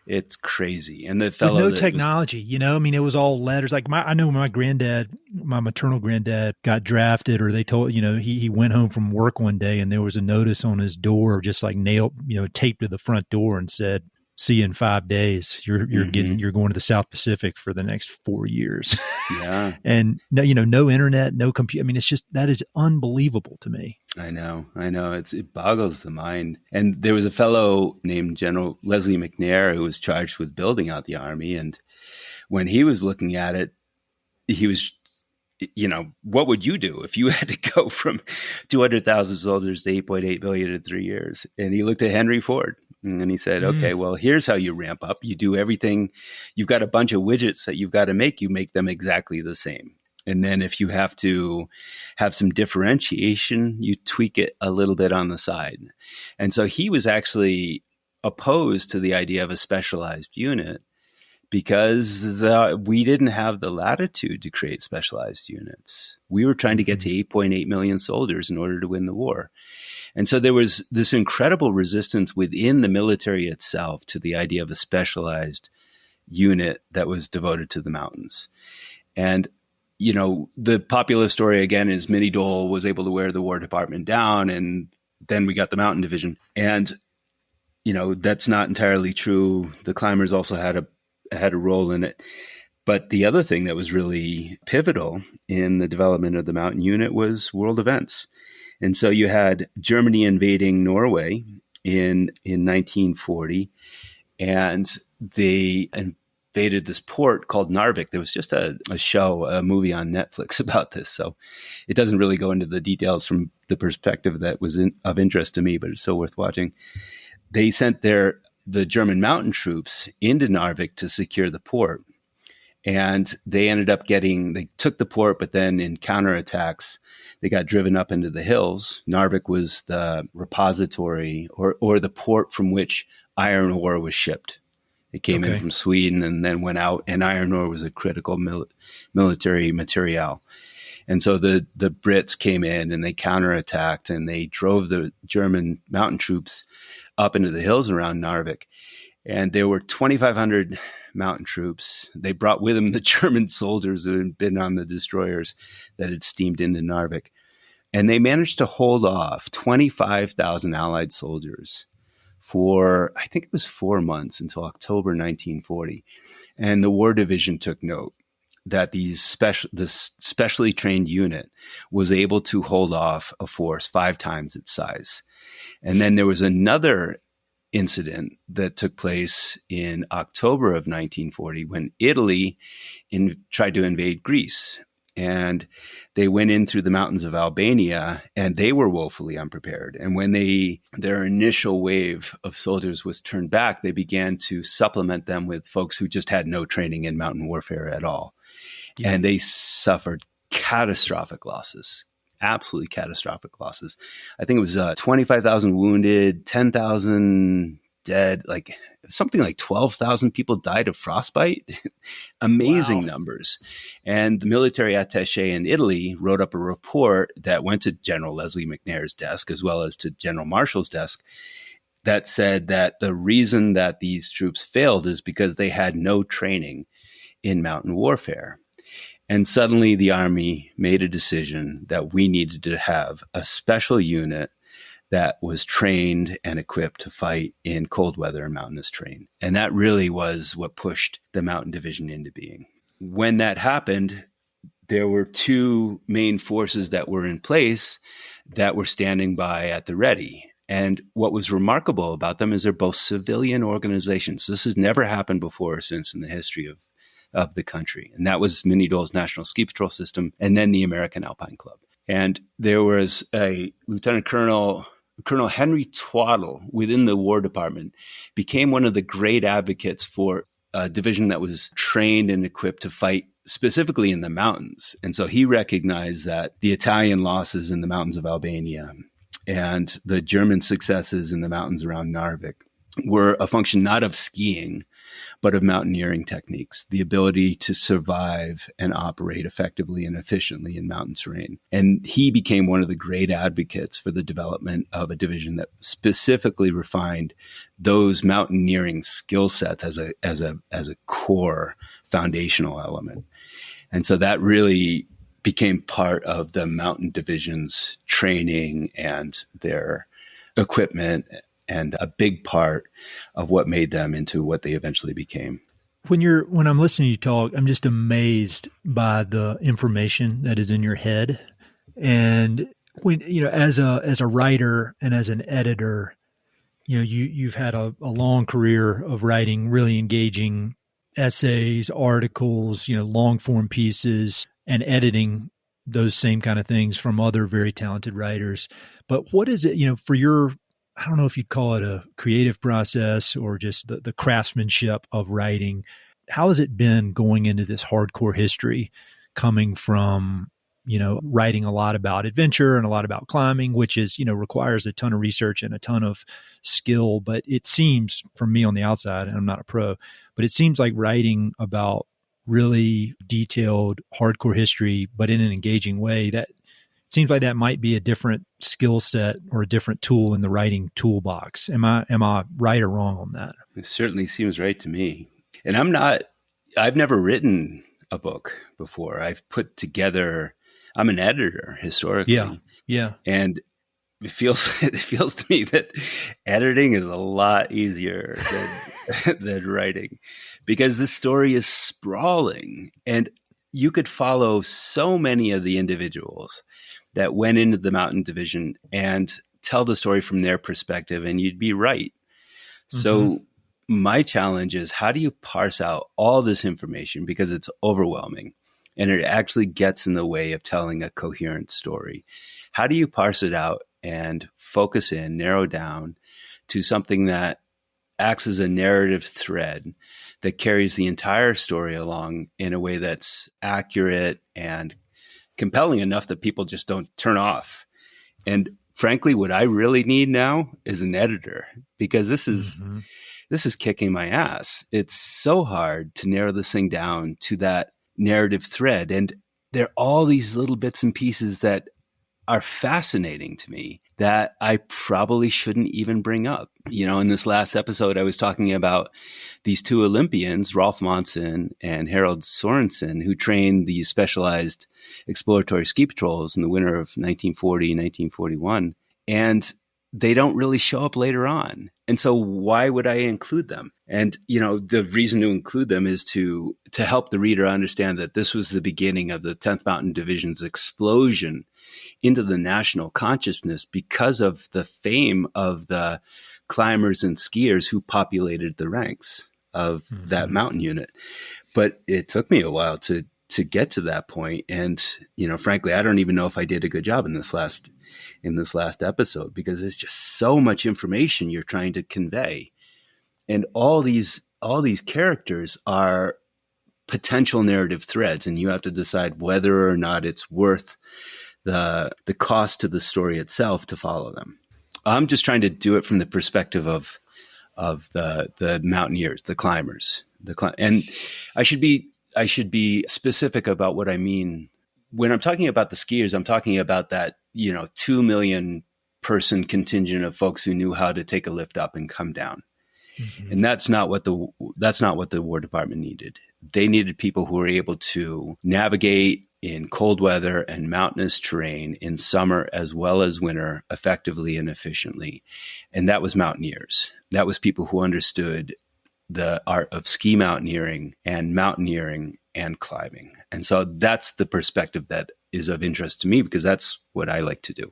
It's crazy. And the fellow, with no technology, I mean, it was all letters. Like I know my granddad, my maternal granddad, got drafted, or they told, he went home from work one day and there was a notice on his door, just like nailed, taped to the front door, and said, "See you in 5 days. You're going to the South Pacific for the next 4 years." Yeah. And no internet, no computer. I mean, that is unbelievable to me. I know. It boggles the mind. And there was a fellow named General Leslie McNair who was charged with building out the Army. And when he was looking at it, he was, what would you do if you had to go from 200,000 soldiers to 8.8 million in 3 years? And he looked at Henry Ford and he said, okay, well, here's how you ramp up. You do everything. You've got a bunch of widgets that you've got to make. You make them exactly the same. And then if you have to have some differentiation, you tweak it a little bit on the side. And so he was actually opposed to the idea of a specialized unit because we didn't have the latitude to create specialized units. We were trying to get to 8.8 million soldiers in order to win the war. And so there was this incredible resistance within the military itself to the idea of a specialized unit that was devoted to the mountains. And the popular story, again, is Minnie Dole was able to wear the War Department down, and then we got the Mountain Division. And, that's not entirely true. The climbers also had a role in it. But the other thing that was really pivotal in the development of the Mountain Unit was world events. And so you had Germany invading Norway in 1940, and they invaded this port called Narvik. There was just a movie on Netflix about this. So it doesn't really go into the details from the perspective that was of interest to me, but it's still worth watching. They sent the German mountain troops into Narvik to secure the port. And they ended up they took the port, but then in counterattacks, they got driven up into the hills. Narvik was the repository or the port from which iron ore was shipped. It came in from Sweden and then went out, and iron ore was a critical military material. And so the Brits came in and they counterattacked, and they drove the German mountain troops up into the hills around Narvik. And there were 2,500 mountain troops. They brought with them the German soldiers who had been on the destroyers that had steamed into Narvik. And they managed to hold off 25,000 Allied soldiers for, I think it was 4 months, until October 1940. And the War Division took note that this specially trained unit was able to hold off a force 5 times its size. And then there was another incident that took place in October of 1940 when Italy tried to invade Greece. And they went in through the mountains of Albania, and they were woefully unprepared. And when their initial wave of soldiers was turned back, they began to supplement them with folks who just had no training in mountain warfare at all. Yeah. And they suffered catastrophic losses, absolutely catastrophic losses. I think it was 25,000 wounded, 10,000 dead, like something like 12,000 people died of frostbite. Amazing numbers. And the military attaché in Italy wrote up a report that went to General Leslie McNair's desk, as well as to General Marshall's desk, that said that the reason that these troops failed is because they had no training in mountain warfare. And suddenly the Army made a decision that we needed to have a special unit that was trained and equipped to fight in cold weather and mountainous terrain. And that really was what pushed the Mountain Division into being. When that happened, there were 2 main forces that were in place that were standing by at the ready. And what was remarkable about them is they're both civilian organizations. This has never happened before or since in the history of the country. And that was Minnie Dole's National Ski Patrol System and then the American Alpine Club. And there was a Lieutenant Colonel Colonel Henry Twaddle within the War Department became one of the great advocates for a division that was trained and equipped to fight specifically in the mountains. And so he recognized that the Italian losses in the mountains of Albania and the German successes in the mountains around Narvik were a function not of skiing, but of mountaineering techniques, the ability to survive and operate effectively and efficiently in mountain terrain. And he became one of the great advocates for the development of a division that specifically refined those mountaineering skill sets as a core foundational element. And so that really became part of the mountain division's training and their equipment, and a big part of what made them into what they eventually became. When I'm listening to you talk, I'm just amazed by the information that is in your head. And when, as a writer and as an editor, you've had a long career of writing really engaging essays, articles, long form pieces, and editing those same kind of things from other very talented writers. But what is it, for your, I don't know if you'd call it a creative process or just the craftsmanship of writing. How has it been going into this hardcore history, coming from, writing a lot about adventure and a lot about climbing, which is, requires a ton of research and a ton of skill. But it seems, from me on the outside, and I'm not a pro, but it seems like writing about really detailed hardcore history, but in an engaging way, that seems like that might be a different skill set or a different tool in the writing toolbox. Am I right or wrong on that? It certainly seems right to me. And I've never written a book before. I'm an editor historically. Yeah. And it feels to me that editing is a lot easier than writing, because this story is sprawling and you could follow so many of the individuals that went into the mountain division and tell the story from their perspective, and you'd be right. Mm-hmm. So my challenge is, how do you parse out all this information, because it's overwhelming and it actually gets in the way of telling a coherent story? How do you parse it out and focus in, narrow down to something that acts as a narrative thread that carries the entire story along in a way that's accurate and compelling enough that people just don't turn off? And frankly, what I really need now is an editor, because this is kicking my ass. It's so hard to narrow this thing down to that narrative thread. And there are all these little bits and pieces that are fascinating to me that I probably shouldn't even bring up. In this last episode, I was talking about these two Olympians, Rolf Monson and Harold Sorensen, who trained these specialized exploratory ski patrols in the winter of 1940, 1941. And they don't really show up later on. And so why would I include them? And, the reason to include them is to help the reader understand that this was the beginning of the 10th Mountain Division's explosion into the national consciousness because of the fame of the climbers and skiers who populated the ranks of that mountain unit. But it took me a while to get to that point. And, frankly, I don't even know if I did a good job in this last episode, because there's just so much information you're trying to convey. And all these characters are potential narrative threads, and you have to decide whether or not it's worth the cost to the story itself to follow them. I'm just trying to do it from the perspective of the mountaineers, the climbers, and I should be specific about what I mean. When I'm talking about the skiers, I'm talking about that, 2 million person contingent of folks who knew how to take a lift up and come down. Mm-hmm. And that's not what the War Department needed. They needed people who were able to navigate in cold weather and mountainous terrain in summer as well as winter effectively and efficiently. And that was mountaineers. That was people who understood the art of ski mountaineering and climbing. And so that's the perspective that is of interest to me, because that's what I like to do.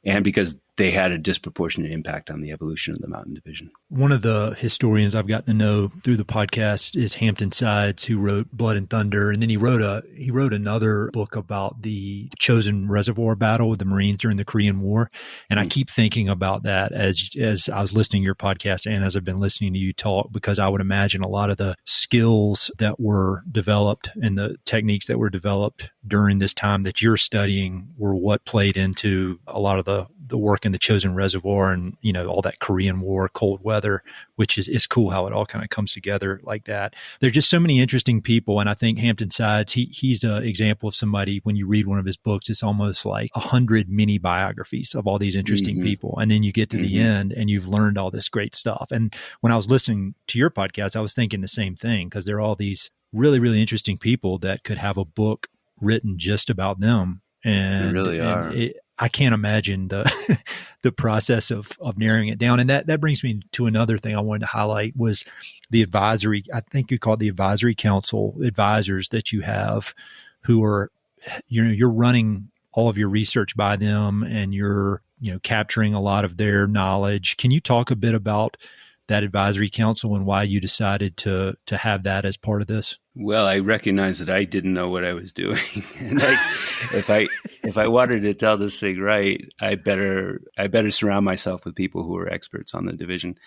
And because they had a disproportionate impact on the evolution of the mountain division. One of the historians I've gotten to know through the podcast is Hampton Sides, who wrote Blood and Thunder. And then he wrote another book about the Chosin Reservoir battle with the Marines during the Korean War. And I keep thinking about that as I was listening to your podcast and as I've been listening to you talk, because I would imagine a lot of the skills that were developed and the techniques that were developed during this time that you're studying were what played into a lot of the work in the Chosin Reservoir and, all that Korean War, cold weather, which is cool how it all kind of comes together like that. There's just so many interesting people. And I think Hampton Sides, he's an example of somebody, when you read one of his books, it's almost like 100 mini biographies of all these interesting people. And then you get to the end and you've learned all this great stuff. And when I was listening to your podcast, I was thinking the same thing, because there are all these really, really interesting people that could have a book written just about them. And they really are. I can't imagine the process of narrowing it down. And that brings me to another thing I wanted to highlight was the advisory. I think you call it the advisory council advisors that you have, who are, you're running all of your research by them, and you're, capturing a lot of their knowledge. Can you talk a bit about that advisory council and why you decided to have that as part of this? Well, I recognize that I didn't know what I was doing. And if I wanted to tell this thing right, I better surround myself with people who are experts on the division.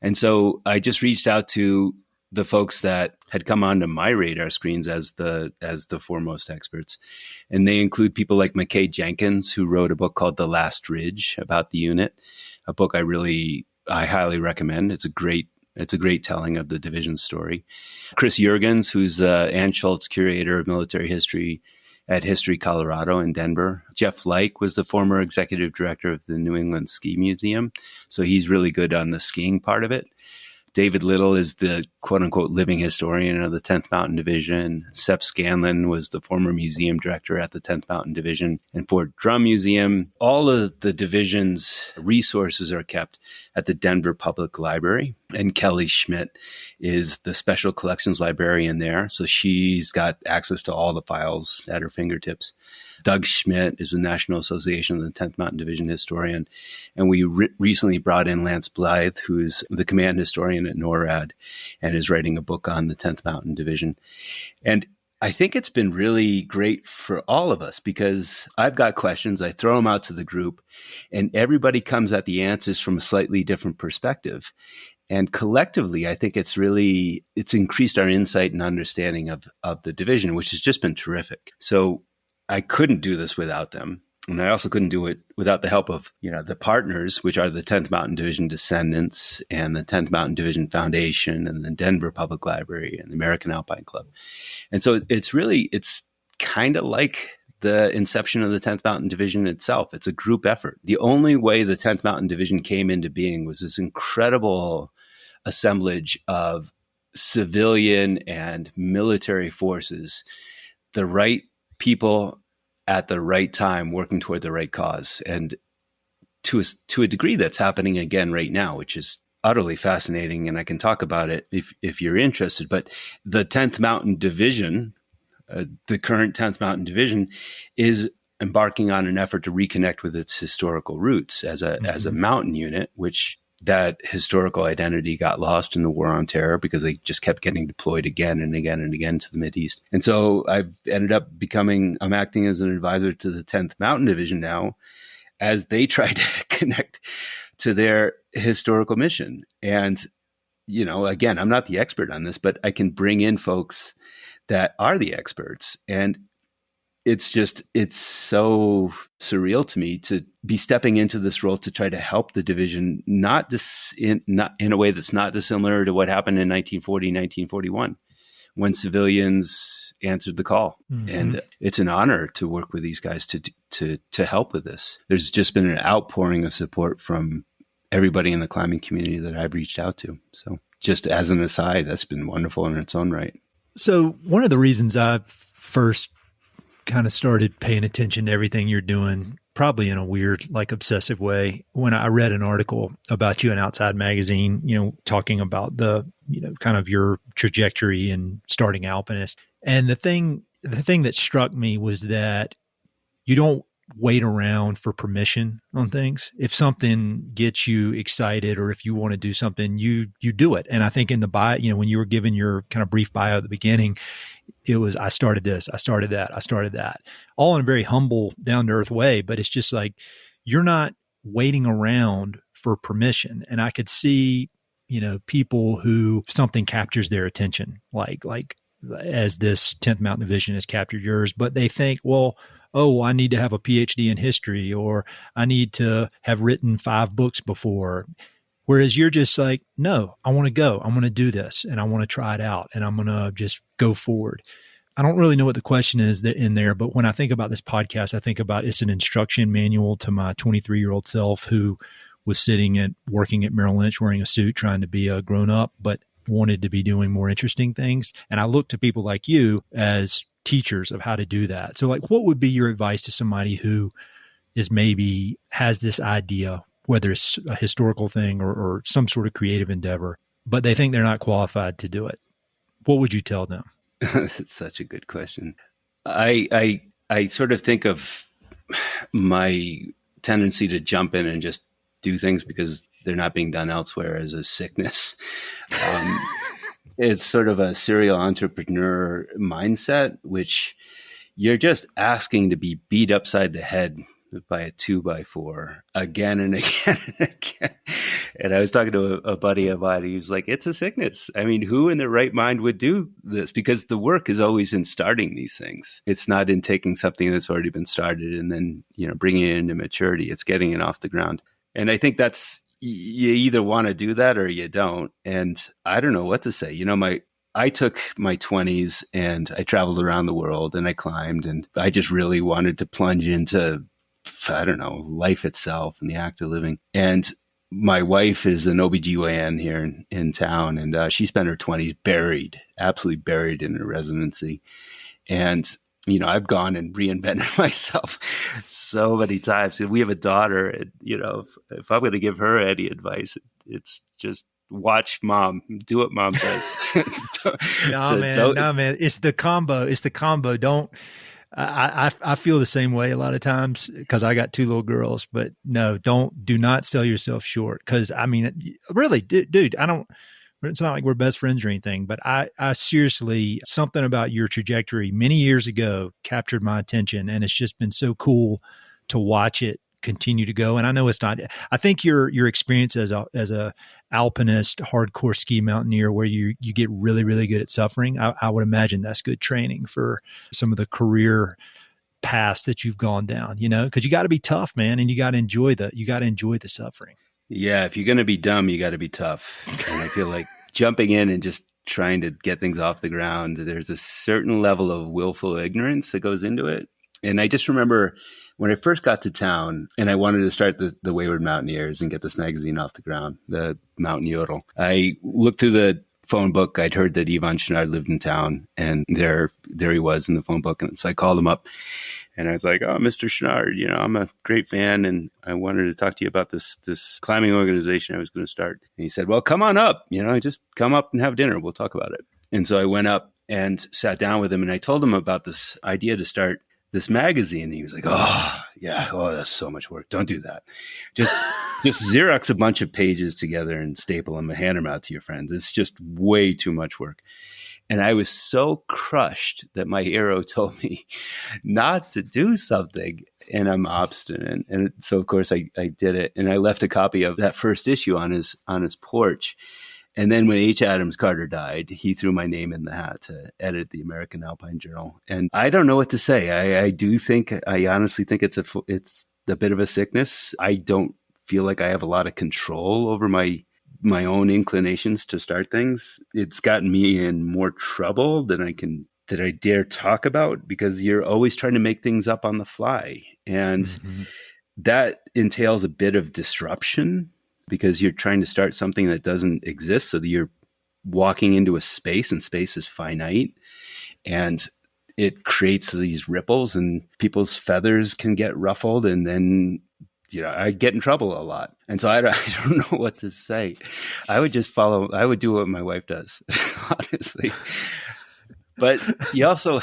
And so I just reached out to the folks that had come onto my radar screens as the foremost experts. And they include people like McKay Jenkins, who wrote a book called The Last Ridge about the unit, a book I highly recommend. It's a great telling of the division story. Chris Juergens, who's the Ann Schultz Curator of Military History at History Colorado in Denver. Jeff Leik was the former executive director of the New England Ski Museum, so he's really good on the skiing part of it. David Little is the quote-unquote living historian of the 10th Mountain Division. Sepp Scanlon was the former museum director at the 10th Mountain Division and Fort Drum Museum. All of the division's resources are kept at the Denver Public Library. And Kelly Schmidt is the special collections librarian there. So she's got access to all the files at her fingertips. Doug Schmidt is the National Association of the 10th Mountain Division historian. And we recently brought in Lance Blythe, who's the command historian at NORAD and is writing a book on the 10th Mountain Division. And I think it's been really great for all of us, because I've got questions, I throw them out to the group, and everybody comes at the answers from a slightly different perspective. And collectively, I think it's increased our insight and understanding of the division, which has just been terrific. So I couldn't do this without them. And I also couldn't do it without the help of, the partners, which are the 10th Mountain Division Descendants and the 10th Mountain Division Foundation and the Denver Public Library and the American Alpine Club. And so it's kind of like the inception of the 10th Mountain Division itself. It's a group effort. The only way the 10th Mountain Division came into being was this incredible assemblage of civilian and military forces, the right people at the right time working toward the right cause. And to a degree, that's happening again right now, which is utterly fascinating. And I can talk about it if you're interested. But the 10th Mountain Division, the current 10th Mountain Division, is embarking on an effort to reconnect with its historical roots as a mountain unit, which that historical identity got lost in the War on Terror because they just kept getting deployed again and again and again to the Mideast. And so I've ended up I'm acting as an advisor to the 10th Mountain Division now as they try to connect to their historical mission. And, again, I'm not the expert on this, but I can bring in folks that are the experts. And it's so surreal to me to be stepping into this role to try to help the division, not in a way that's not dissimilar to what happened in 1940, 1941, when civilians answered the call. Mm-hmm. And it's an honor to work with these guys to help with this. There's just been an outpouring of support from everybody in the climbing community that I've reached out to. So just as an aside, that's been wonderful in its own right. So one of the reasons I first kind of started paying attention to everything you're doing, probably in a weird, obsessive way, when I read an article about you in Outside Magazine, talking about the, kind of your trajectory in starting Alpinist. And the thing that struck me was that you don't wait around for permission on things. If something gets you excited, or if you want to do something, you do it. And I think in the bio, when you were giving your kind of brief bio at the beginning, it was, I started this, I started that, I started that, all in a very humble, down to earth way. But it's just like, you're not waiting around for permission. And I could see, people who something captures their attention, like as this 10th Mountain Division has captured yours, but they think, well, oh, I need to have a PhD in history, or I need to have written 5 books before. Whereas you're just like, no, I want to go. I'm going to do this, and I want to try it out, and I'm going to just go forward. I don't really know what the question is in there, but when I think about this podcast, I think about it's an instruction manual to my 23-year-old self who was working at Merrill Lynch wearing a suit, trying to be a grown-up, but wanted to be doing more interesting things. And I look to people like you as teachers of how to do that. So like, what would be your advice to somebody who is maybe has this idea, whether it's a historical thing or some sort of creative endeavor, but they think they're not qualified to do it? What would you tell them? That's such a good question. I sort of think of my tendency to jump in and just do things because they're not being done elsewhere as a sickness. It's sort of a serial entrepreneur mindset, which you're just asking to be beat upside the head by a 2x4 again and again and again. And I was talking to a buddy of mine. He was like, it's a sickness. I mean, who in their right mind would do this? Because the work is always in starting these things. It's not in taking something that's already been started and then, bringing it into maturity. It's getting it off the ground. And I think you either want to do that or you don't. And I don't know what to say. I took my 20s and I traveled around the world and I climbed, and I just really wanted to plunge into, life itself and the act of living. And my wife is an OBGYN here in town, and she spent her 20s absolutely buried in her residency. And I've gone and reinvented myself so many times. We have a daughter, and, if I'm going to give her any advice, it's just watch mom, do what mom does. No, man. It's the combo. Don't, I feel the same way a lot of times because I got 2 little girls, but no, do not sell yourself short. Cause I mean, really, dude, it's not like we're best friends or anything, but I seriously, something about your trajectory many years ago captured my attention, and it's just been so cool to watch it continue to go. And I know it's not, I think your experience as a alpinist, hardcore ski mountaineer, where you get really, really good at suffering, I would imagine that's good training for some of the career paths that you've gone down, because you got to be tough, man. And you got to enjoy the suffering. Yeah, if you're going to be dumb, you got to be tough. And I feel like jumping in and just trying to get things off the ground, there's a certain level of willful ignorance that goes into it. And I just remember when I first got to town and I wanted to start the Wayward Mountaineers and get this magazine off the ground, the Mountain Yodel, I looked through the phone book. I'd heard that Yvon Chouinard lived in town, and there he was in the phone book. And so I called him up. And I was like, oh, Mr. Chouinard, I'm a great fan, and I wanted to talk to you about this climbing organization I was going to start. And he said, well, come on up, just come up and have dinner. We'll talk about it. And so I went up and sat down with him, and I told him about this idea to start this magazine. And he was like, oh, yeah, that's so much work. Don't do that. Just Xerox a bunch of pages together and staple them and hand them out to your friends. It's just way too much work. And I was so crushed that my hero told me not to do something, and I'm obstinate. And so, of course, I did it. And I left a copy of that first issue on his porch. And then when H. Adams Carter died, he threw my name in the hat to edit the American Alpine Journal. And I don't know what to say. I honestly think it's a bit of a sickness. I don't feel like I have a lot of control over my own inclinations to start things. It's gotten me in more trouble than I dare talk about, because you're always trying to make things up on the fly. And that entails a bit of disruption, because you're trying to start something that doesn't exist. So that you're walking into a space, and space is finite, and it creates these ripples, and people's feathers can get ruffled, and then I get in trouble a lot. And so I don't know what to say. I would do what my wife does, honestly. But you also,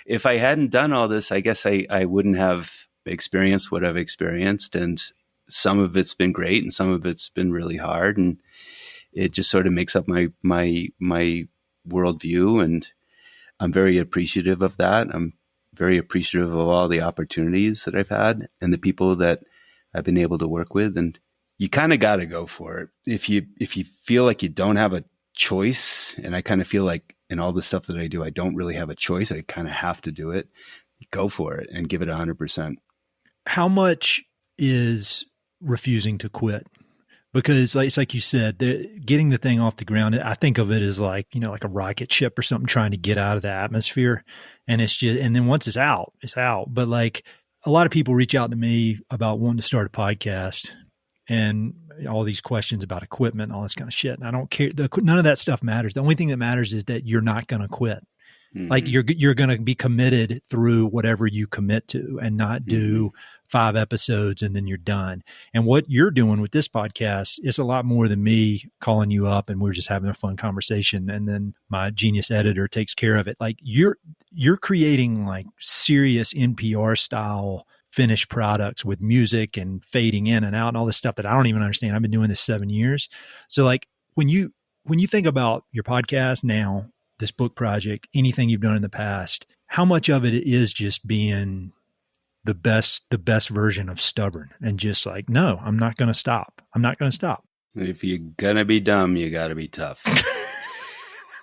if I hadn't done all this, I guess I wouldn't have experienced what I've experienced, and some of it's been great and some of it's been really hard. And it just sort of makes up my worldview. And I'm very appreciative of that. I'm very appreciative of all the opportunities that I've had and the people that I've been able to work with. And you kind of got to go for it. If you feel like you don't have a choice, and I kind of feel like in all the stuff that I do, I don't really have a choice. I kind of have to do it. Go for it and give it 100%. How much is refusing to quit? Because like you said, getting the thing off the ground, I think of it as like, like a rocket ship or something trying to get out of the atmosphere. And it's just, and then once it's out, it's out. But like a lot of people reach out to me about wanting to start a podcast and all these questions about equipment and all this kind of shit. And I don't care. None of that stuff matters. The only thing that matters is that you're not going to quit. Mm-hmm. Like you're going to be committed through whatever you commit to and not do 5 episodes and then you're done. And what you're doing with this podcast is a lot more than me calling you up and we're just having a fun conversation and then my genius editor takes care of it. Like you're creating like serious NPR style finished products with music and fading in and out and all this stuff that I don't even understand. I've been doing this 7 years. So like when you think about your podcast now, this book project, anything you've done in the past, how much of it is just being the best version of stubborn and just like, no, I'm not going to stop. I'm not going to stop. If you're going to be dumb, you got to be tough.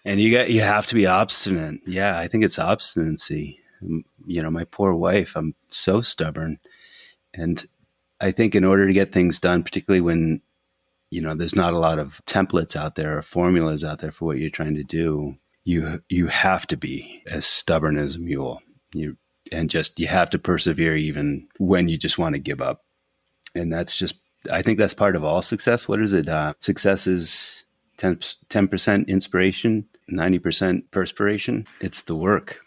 And you have to be obstinate. Yeah, I think it's obstinacy. My poor wife, I'm so stubborn. And I think in order to get things done, particularly when, there's not a lot of templates out there or formulas out there for what you're trying to do, you have to be as stubborn as a mule. You have to persevere even when you just want to give up. And I think that's part of all success. What is it? Success is 10% inspiration, 90% perspiration. It's the work.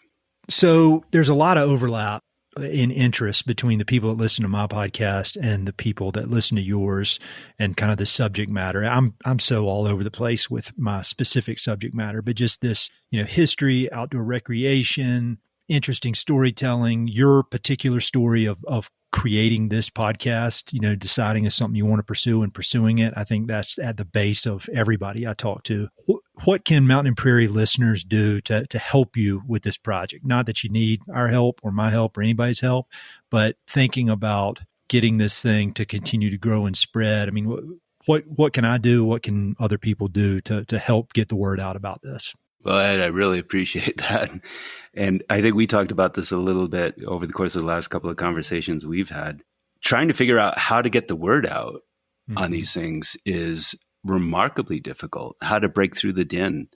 So there's a lot of overlap in interest between the people that listen to my podcast and the people that listen to yours and kind of the subject matter. I'm so all over the place with my specific subject matter, but just this, history, outdoor recreation, interesting storytelling, your particular story of creating this podcast, deciding it's something you want to pursue and pursuing it. I think that's at the base of everybody I talk to. What can Mountain and Prairie listeners do to help you with this project? Not that you need our help or my help or anybody's help, but thinking about getting this thing to continue to grow and spread. I mean, what can I do? What can other people do to help get the word out about this? Well, Ed, I really appreciate that. And I think we talked about this a little bit over the course of the last couple of conversations we've had. Trying to figure out how to get the word out on these things is remarkably difficult, how to break through the din.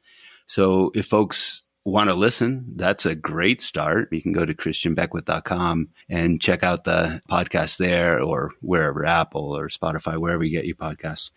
So if folks want to listen, that's a great start. You can go to christianbeckwith.com and check out the podcast there or wherever, Apple or Spotify, wherever you get your podcasts.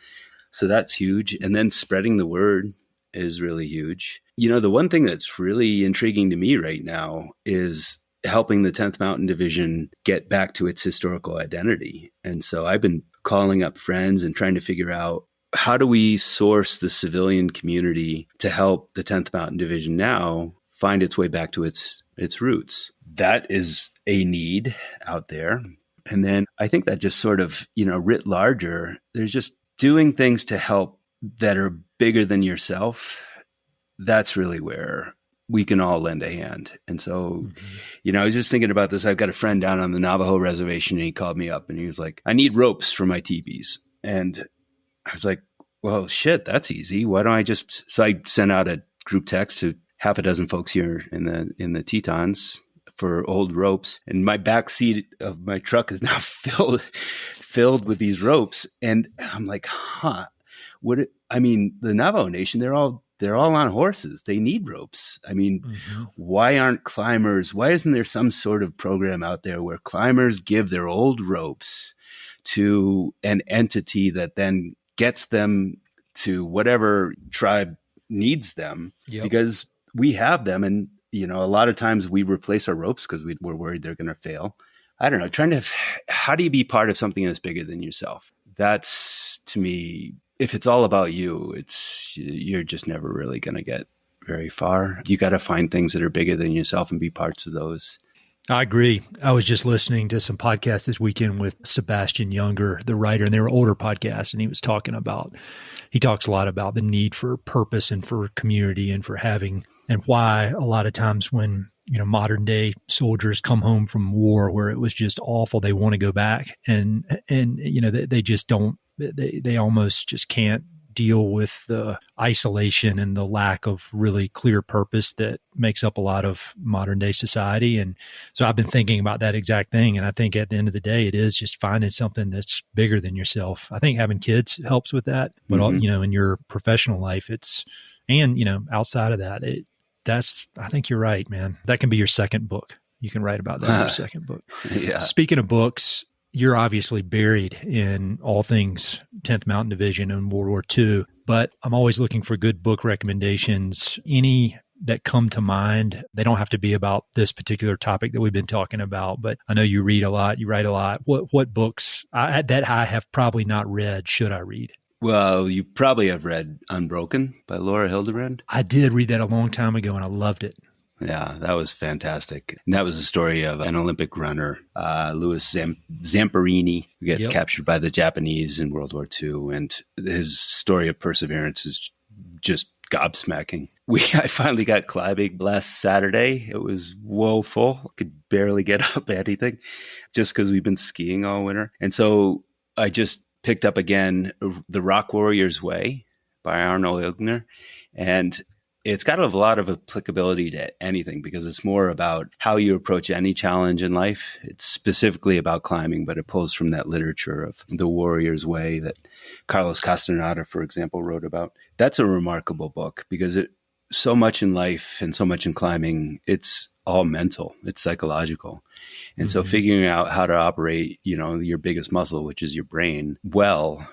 So that's huge. And then spreading the word is really huge. The one thing that's really intriguing to me right now is helping the 10th Mountain Division get back to its historical identity. And so I've been calling up friends and trying to figure out, how do we source the civilian community to help the 10th Mountain Division now find its way back to its roots? That is a need out there. And then I think that just sort of, writ larger, there's just doing things to help that are bigger than yourself. That's really where we can all lend a hand. And so, I was just thinking about this. I've got a friend down on the Navajo reservation and he called me up and he was like, I need ropes for my teepees. And I was like, well, shit, that's easy. Why don't I so I sent out a group text to half a dozen folks here in the Tetons for old ropes. And my back seat of my truck is now filled with these ropes. And I'm like, the Navajo Nation, they're all on horses. They need ropes. I mean, why isn't there some sort of program out there where climbers give their old ropes to an entity that then gets them to whatever tribe needs them? Yep. Because we have them. And, a lot of times we replace our ropes because we're worried they're going to fail. I don't know, how do you be part of something that's bigger than yourself? That's, to me, if it's all about you, you're just never really going to get very far. You got to find things that are bigger than yourself and be parts of those. I agree. I was just listening to some podcasts this weekend with Sebastian Younger, the writer, and they were older podcasts, and he talks a lot about the need for purpose and for community and for having, and why a lot of times when, modern day soldiers come home from war where it was just awful, they want to go back and they just don't, they almost just can't deal with the isolation and the lack of really clear purpose that makes up a lot of modern day society. And so I've been thinking about that exact thing. And I think at the end of the day, it is just finding something that's bigger than yourself. I think having kids helps with that, but in your professional life, outside of that, I think you're right, man. That can be your second book. You can write about that in your second book. Yeah. Speaking of books, you're obviously buried in all things 10th Mountain Division and World War II, but I'm always looking for good book recommendations. Any that come to mind, they don't have to be about this particular topic that we've been talking about, but I know you read a lot, you write a lot. What books that I have probably not read should I read? Well, you probably have read Unbroken by Laura Hildebrand. I did read that a long time ago and I loved it. Yeah, that was fantastic. And that was the story of an Olympic runner, Louis Zamperini, who gets captured by the Japanese in World War II. And his story of perseverance is just gobsmacking. I finally got climbing last Saturday. It was woeful. Could barely get up anything just because we've been skiing all winter. And so I just picked up again The Rock Warrior's Way by Arnold Ilgner. And it's got a lot of applicability to anything because it's more about how you approach any challenge in life. It's specifically about climbing, but it pulls from that literature of the warrior's way that Carlos Castaneda, for example, wrote about. That's a remarkable book because so much in life and so much in climbing, it's all mental, it's psychological. And so figuring out how to operate, your biggest muscle, which is your brain, well,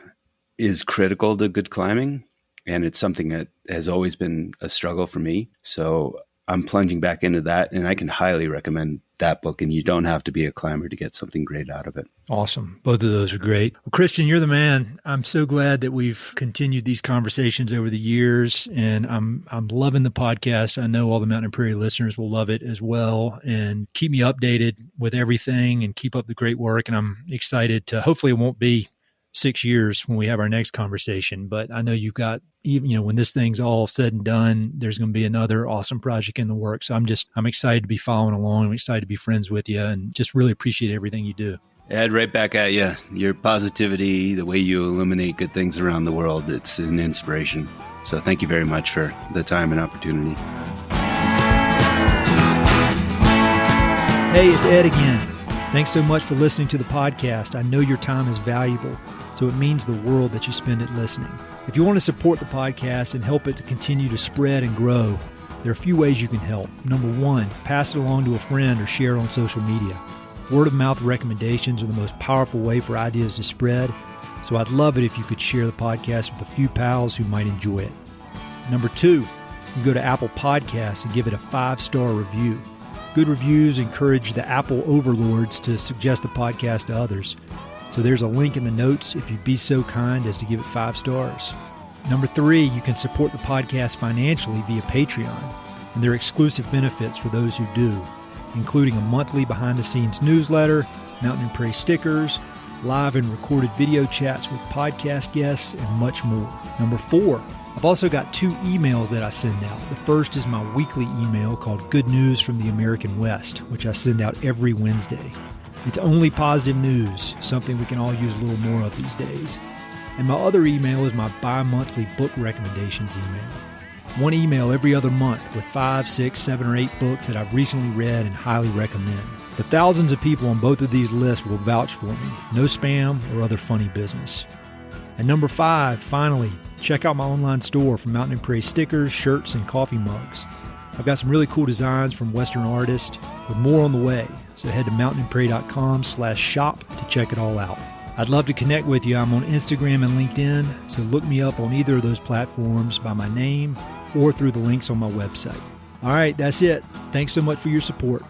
is critical to good climbing. And it's something that has always been a struggle for me. So I'm plunging back into that, and I can highly recommend that book. And you don't have to be a climber to get something great out of it. Awesome. Both of those are great. Well, Christian, you're the man. I'm so glad that we've continued these conversations over the years, and I'm loving the podcast. I know all the Mountain and Prairie listeners will love it as well. And keep me updated with everything and keep up the great work. And I'm excited to, hopefully it won't be 6 years when we have our next conversation, but I know you've got, even when this thing's all said and done, there's going to be another awesome project in the works. So I'm excited to be following along. I'm excited to be friends with you and just really appreciate everything you do. Ed, right back at you. Your positivity, the way you illuminate good things around the world, it's an inspiration. So thank you very much for the time and opportunity. Hey, it's Ed again. Thanks so much for listening to the podcast. I know your time is valuable, so it means the world that you spend it listening. If you want to support the podcast and help it to continue to spread and grow, there are a few ways you can help. Number one, pass it along to a friend or share it on social media. Word of mouth recommendations are the most powerful way for ideas to spread, so I'd love it if you could share the podcast with a few pals who might enjoy it. Number two, you go to Apple Podcasts and give it a 5-star review. Good reviews encourage the Apple overlords to suggest the podcast to others. So there's a link in the notes if you'd be so kind as to give it 5 stars. Number 3, you can support the podcast financially via Patreon, and there are exclusive benefits for those who do, including a monthly behind-the-scenes newsletter, Mountain and Prairie stickers, live and recorded video chats with podcast guests, and much more. Number 4, I've also got 2 emails that I send out. The first is my weekly email called Good News from the American West, which I send out every Wednesday. It's only positive news, something we can all use a little more of these days. And my other email is my bi-monthly book recommendations email. One email every other month with 5, 6, 7, or 8 books that I've recently read and highly recommend. The thousands of people on both of these lists will vouch for me. No spam or other funny business. And number 5, finally, check out my online store for Mountain and Prairie stickers, shirts, and coffee mugs. I've got some really cool designs from Western artists with more on the way. So head to mountainandprairie.com/shop to check it all out. I'd love to connect with you. I'm on Instagram and LinkedIn, so look me up on either of those platforms by my name or through the links on my website. All right, that's it. Thanks so much for your support.